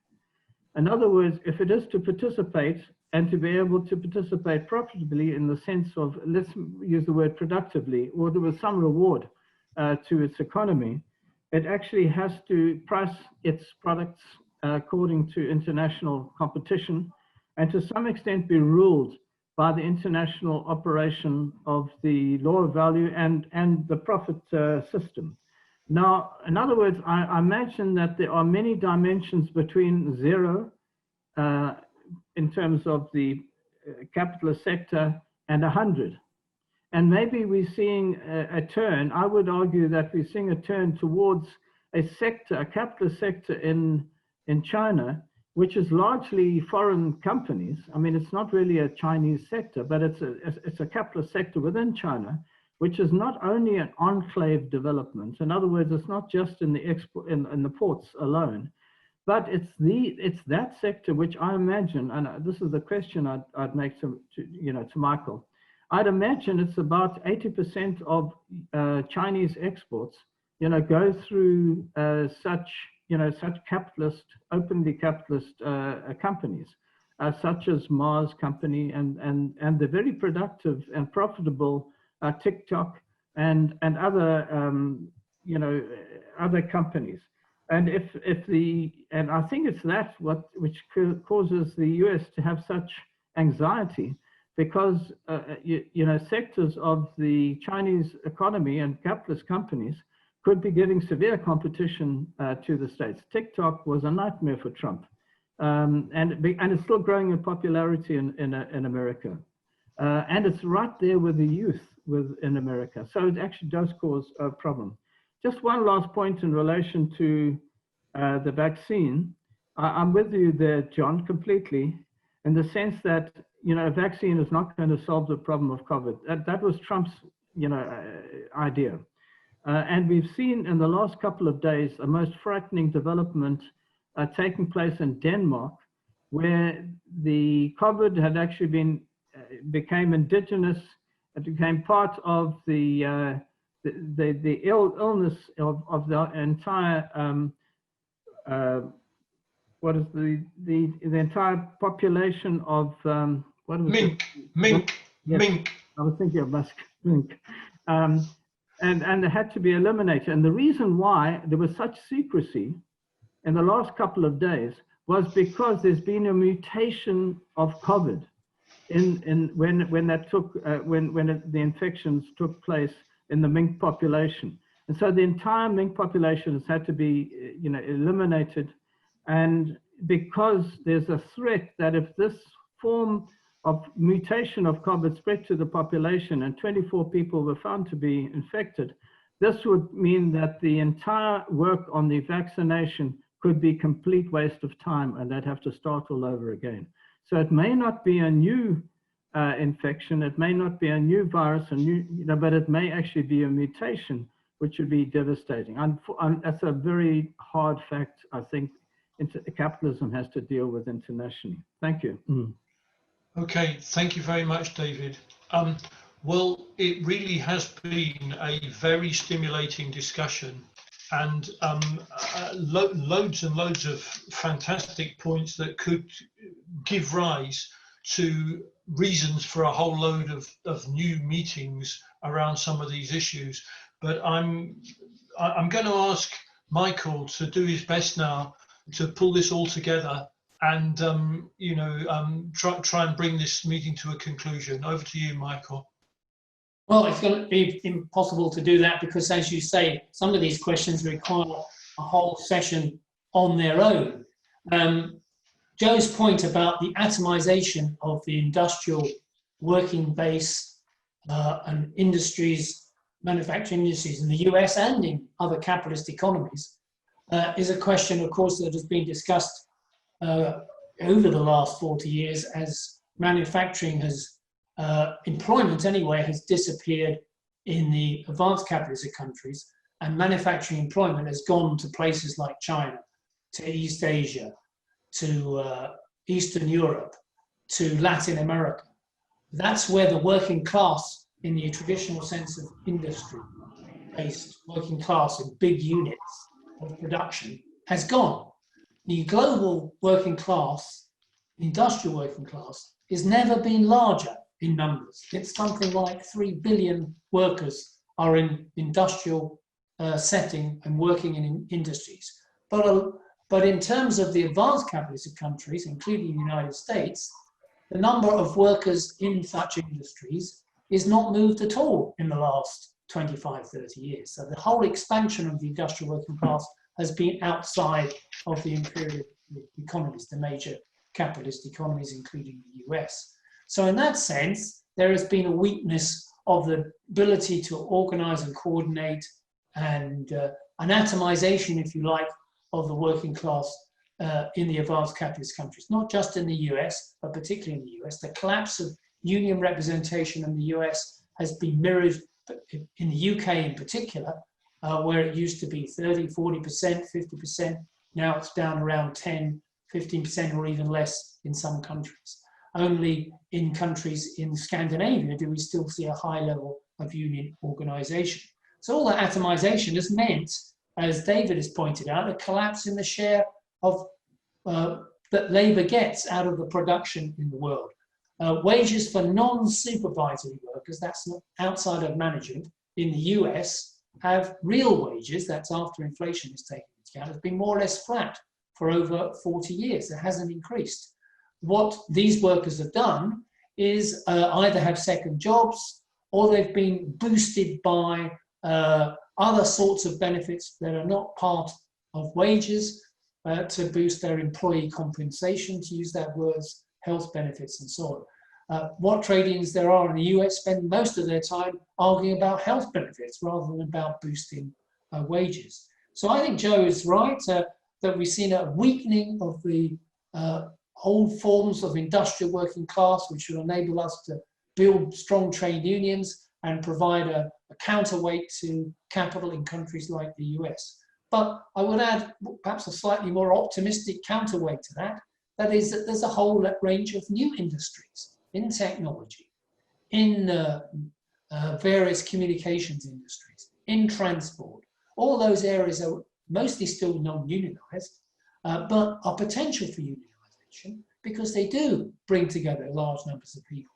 In other words, if it is to participate and to be able to participate profitably in the sense of, let's use the word productively, or there was some reward to its economy, it actually has to price its products according to international competition, and to some extent be ruled by the international operation of the law of value and the profit system. Now, in other words, I imagine that there are many dimensions between zero in terms of the capitalist sector and 100. And maybe we're seeing a turn. I would argue that we're seeing a turn towards a sector, a capitalist sector in China, which is largely foreign companies. I mean, it's not really a Chinese sector, but it's a capitalist sector within China, which is not only an enclave development. In other words, it's not just in the export in the ports alone, but it's that sector which I imagine, and this is the question I'd make to Michael. I'd imagine it's about 80% of Chinese exports, go through such capitalist, openly capitalist companies, such as Mars Company and the very productive and profitable TikTok and other other companies. And and I think it's that which causes the US to have such anxiety, because sectors of the Chinese economy and capitalist companies could be giving severe competition to the states. TikTok was a nightmare for Trump, and it's still growing in popularity in America, and it's right there with the youth in America. So it actually does cause a problem. Just one last point in relation to the vaccine. I'm with you there, John, completely, in the sense that a vaccine is not going to solve the problem of COVID. That was Trump's idea. And we've seen in the last couple of days a most frightening development taking place in Denmark, where the COVID had actually became indigenous. It became part of the illness of the entire what is the entire population of what was mink, it? mink, Yes, mink. I was thinking of musk mink, and it had to be eliminated. And the reason why there was such secrecy in the last couple of days was because there's been a mutation of COVID when the infections took place in the mink population. And so the entire mink population has had to be, eliminated. And because there's a threat that if this form of mutation of COVID spread to the population and 24 people were found to be infected, this would mean that the entire work on the vaccination could be complete waste of time, and they'd have to start all over again. So it may not be a new infection, it may not be a new virus, but it may actually be a mutation, which would be devastating. That's a very hard fact, I think, capitalism has to deal with internationally. Thank you. Okay, thank you very much, David. Well, it really has been a very stimulating discussion, and loads and loads of fantastic points that could give rise to reasons for a whole load of new meetings around some of these issues. But I'm going to ask Michael to do his best now to pull this all together and try and bring this meeting to a conclusion. Over to you, Michael. Well, it's going to be impossible to do that because, as you say, some of these questions require a whole session on their own. Joe's point about the atomization of the industrial working base and industries, manufacturing industries in the US and in other capitalist economies is a question, of course, that has been discussed over the last 40 years as manufacturing has employment anyway has disappeared in the advanced capitalist countries, and manufacturing employment has gone to places like China, to East Asia, to Eastern Europe, to Latin America. That's where the working class, in the traditional sense of industry-based working class in big units of production, has gone. The global working class, industrial working class, has never been larger in numbers. It's something like 3 billion workers are in industrial setting and working in industries. But in terms of the advanced capitalist countries, including the United States, the number of workers in such industries is not moved at all in the last 25, 30 years. So the whole expansion of the industrial working class has been outside of the imperial economies, the major capitalist economies, including the US. So in that sense, there has been a weakness of the ability to organize and coordinate and an atomization, if you like, of the working class in the advanced capitalist countries, not just in the US, but particularly in the US. The collapse of union representation in the US has been mirrored in the UK in particular, where it used to be 30, 40%, 50%. Now it's down around 10, 15% or even less in some countries. Only in countries in Scandinavia do we still see a high level of union organization. So all that atomization has meant, as David has pointed out, a collapse in the share of that labor gets out of the production in the world. Wages for non-supervisory workers, that's not outside of management, in the US have real wages, that's after inflation is taken into account, has been more or less flat for over 40 years. It hasn't increased. What these workers have done is either have second jobs or they've been boosted by other sorts of benefits that are not part of wages to boost their employee compensation, to use that words, health benefits and so on. What trade unions there are in the US spend most of their time arguing about health benefits rather than about boosting wages. So I think Joe is right that we've seen a weakening of the old forms of industrial working class, which will enable us to build strong trade unions and provide a counterweight to capital in countries like the US. But I would add perhaps a slightly more optimistic counterweight to that. That is that there's a whole range of new industries in technology, in various communications industries, in transport. All those areas are mostly still non-unionized, but are potential for unionization because they do bring together large numbers of people.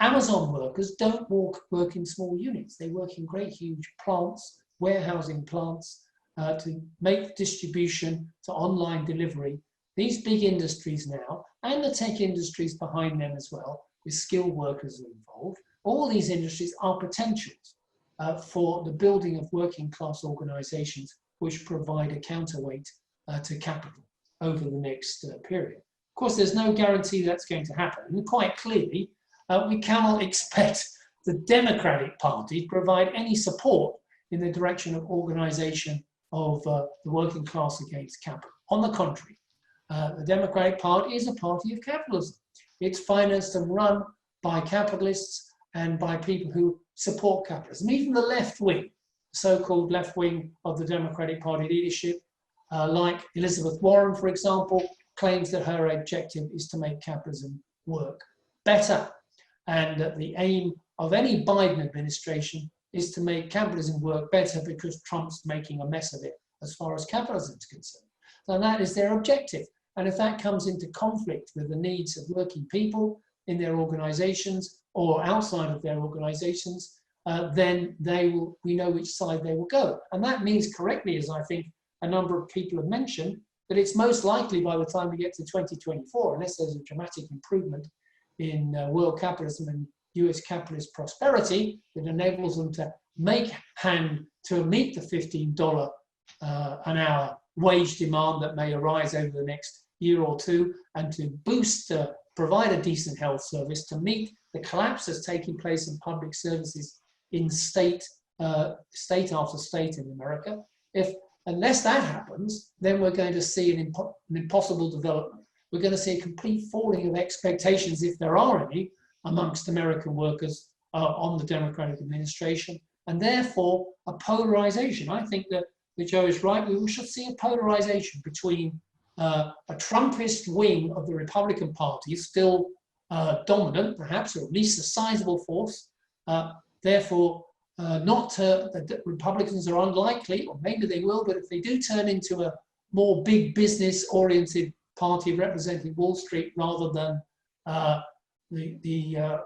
Amazon workers don't work in small units. They work in great, huge plants, warehousing plants, to make distribution, to online delivery. These big industries now, and the tech industries behind them as well, with skilled workers involved, all these industries are potentials for the building of working class organizations which provide a counterweight to capital over the next period. Of course, there's no guarantee that's going to happen. And quite clearly, we cannot expect the Democratic Party to provide any support in the direction of organization of the working class against capital. On the contrary, the Democratic Party is a party of capitalism. It's financed and run by capitalists and by people who support capitalism. Even the left wing, so-called left wing of the Democratic Party leadership, like Elizabeth Warren, for example, claims that her objective is to make capitalism work better, and that the aim of any Biden administration is to make capitalism work better because Trump's making a mess of it as far as capitalism is concerned. So that is their objective. And if that comes into conflict with the needs of working people in their organizations or outside of their organizations, then we know which side they will go. And that means correctly, as I think a number of people have mentioned, that it's most likely by the time we get to 2024, unless there's a dramatic improvement in world capitalism and US capitalist prosperity that enables them to meet the $15 an hour wage demand that may arise over the next year or two, and to provide a decent health service, to meet the collapse that's taking place in public services in state after state in America. Unless that happens, then we're going to see an impossible development. We're going to see a complete falling of expectations, if there are any, amongst American workers on the Democratic administration, and therefore a polarization. I think that Joe is right. We should see a polarization between a Trumpist wing of the Republican Party, still dominant, perhaps, or at least a sizable force. Therefore, the Republicans are unlikely, or maybe they will, but if they do turn into a more big business-oriented party representing Wall Street rather than the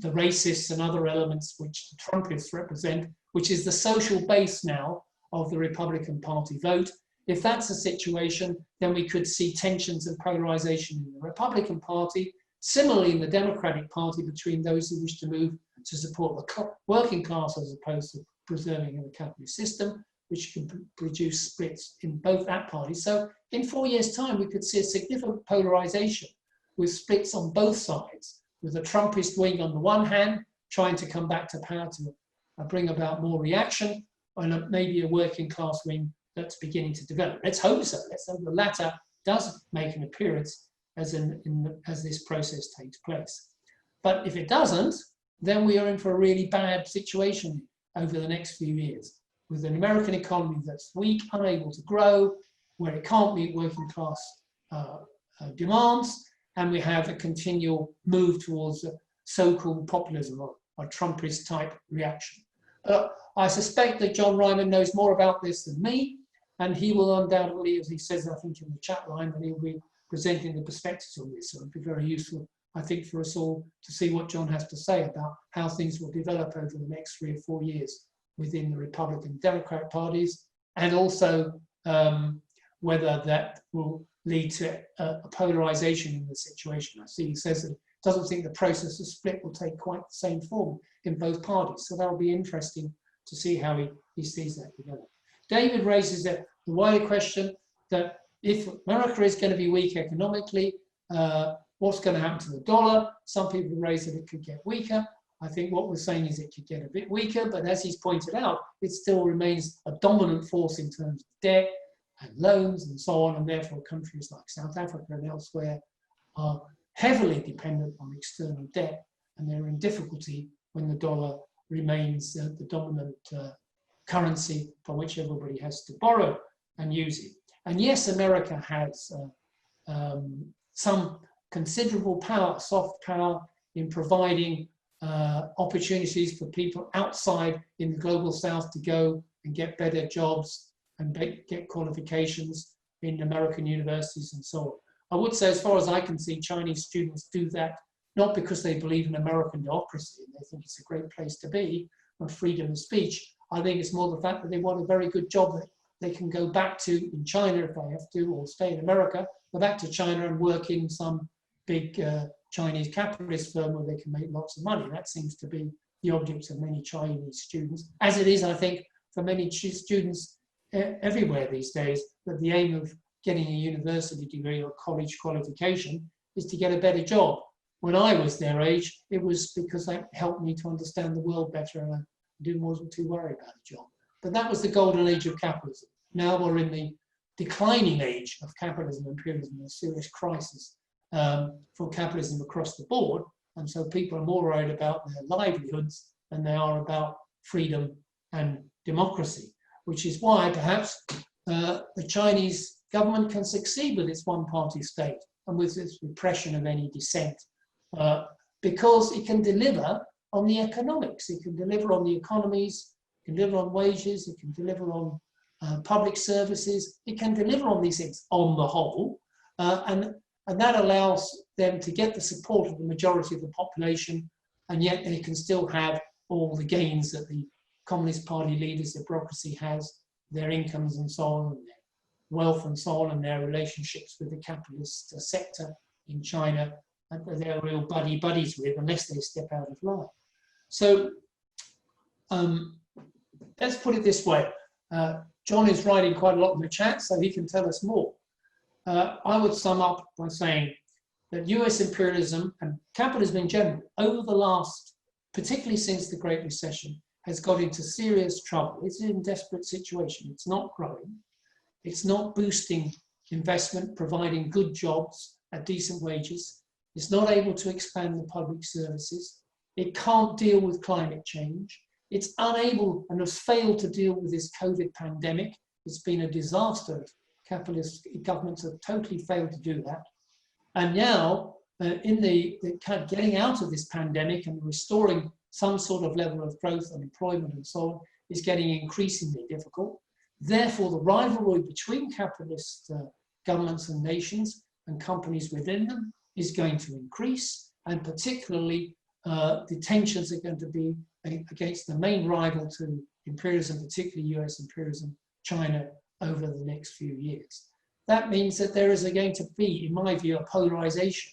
racists and other elements which the Trumpists represent, which is the social base now of the Republican Party vote. If that's the situation, then we could see tensions and polarization in the Republican Party, similarly in the Democratic Party, between those who wish to move to support the working class as opposed to preserving the capitalist system, which can produce splits in both that party. So in 4 years' time, we could see a significant polarization with splits on both sides, with the Trumpist wing on the one hand, trying to come back to power to bring about more reaction, and maybe a working class wing that's beginning to develop. Let's hope so. Let's hope the latter does make an appearance as this process takes place. But if it doesn't, then we are in for a really bad situation over the next few years, with an American economy that's weak, unable to grow, where it can't meet working class demands, and we have a continual move towards a so-called populism or a Trumpist type reaction. I suspect that John Ryman knows more about this than me, and he will undoubtedly, as he says, I think in the chat line, that he'll be presenting the perspectives on this. So it'll be very useful, I think, for us all to see what John has to say about how things will develop over the next 3 or 4 years within the Republican Democrat parties, and also whether that will lead to a polarization in the situation. I see he says that he doesn't think the process of split will take quite the same form in both parties. So that'll be interesting to see how he sees that develop. David raises the wider question that if America is going to be weak economically, what's going to happen to the dollar? Some people raise that it could get weaker. I think what we're saying is it could get a bit weaker, but as he's pointed out, it still remains a dominant force in terms of debt and loans and so on, and therefore countries like South Africa and elsewhere are heavily dependent on external debt, and they're in difficulty when the dollar remains the dominant currency from which everybody has to borrow and use it. And yes, America has some considerable power, soft power, in providing opportunities for people outside in the global south to go and get better jobs and get qualifications. in American universities and so on. I would say, as far as I can see, Chinese students do that not because they believe in American democracy and they think it's a great place to be and freedom of speech. I think it's more the fact that they want a very good job that they can go back to in China if they have to, or stay in America, go back to China and work in some big Chinese capitalist firm where they can make lots of money. That seems to be the object of many Chinese students, as it is, I think, for many students everywhere these days, that the aim of getting a university degree or college qualification is to get a better job. When I was their age, it was because that helped me to understand the world better and I wasn't too worried about a job. But that was the golden age of capitalism. Now we're in the declining age of capitalism and imperialism, a serious crisis for capitalism across the board. And so people are more worried about their livelihoods than they are about freedom and democracy, which is why perhaps the Chinese government can succeed with its one-party state and with its repression of any dissent, because it can deliver on the economics, it can deliver on the economies, it can deliver on wages, it can deliver on public services, it can deliver on these things on the whole, and that allows them to get the support of the majority of the population, and yet they can still have all the gains that the Communist Party leaders, the bureaucracy has, their incomes and so on, and their wealth and so on, and their relationships with the capitalist sector in China, and they're real buddies with, unless they step out of line. So let's put it this way. John is writing quite a lot in the chat, so he can tell us more. I would sum up by saying that US imperialism and capitalism in general, over the last, particularly since the Great Recession, has got into serious trouble. It's in a desperate situation. It's not growing. It's not boosting investment, providing good jobs at decent wages. It's not able to expand the public services. It can't deal with climate change. It's unable and has failed to deal with this COVID pandemic. It's been a disaster. Capitalist governments have totally failed to do that. And now, in the kind of getting out of this pandemic and restoring some sort of level of growth and employment and so on, is getting increasingly difficult. Therefore, the rivalry between capitalist governments and nations and companies within them is going to increase, and particularly the tensions are going to be against the main rival to imperialism, particularly US imperialism, China, over the next few years. That means that there is going to be, in my view, a polarization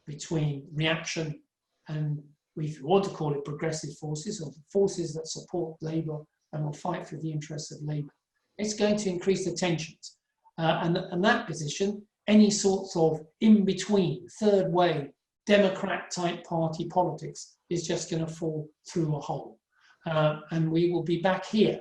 between reaction and, if you want to call it, progressive forces, or forces that support labour and will fight for the interests of labour. It's going to increase the tensions. And that position, any sorts of in-between, third way, Democrat-type party politics is just going to fall through a hole. And we will be back here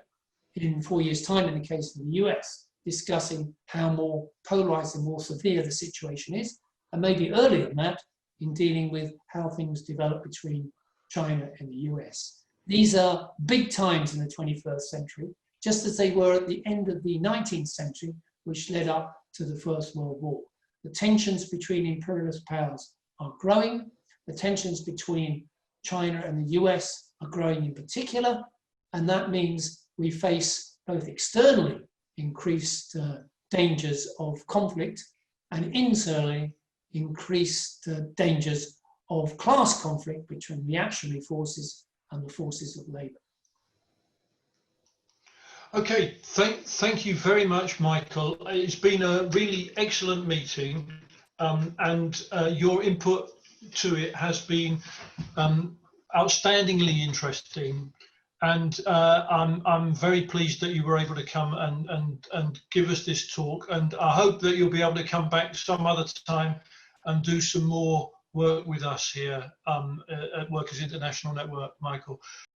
in 4 years' time, in the case of the US, discussing how more polarized and more severe the situation is, and maybe earlier than that, in dealing with how things develop between China and the US. These are big times in the 21st century, just as they were at the end of the 19th century, which led up to the First World War. The tensions between imperialist powers are growing. The tensions between China and the US are growing in particular, and that means we face both externally increased dangers of conflict and internally increased dangers of class conflict between reactionary forces and the forces of labour. Okay, thank you very much, Michael. It's been a really excellent meeting, and your input to it has been outstandingly interesting. And I'm very pleased that you were able to come and give us this talk. And I hope that you'll be able to come back some other time and do some more work with us here at Workers International Network, Michael.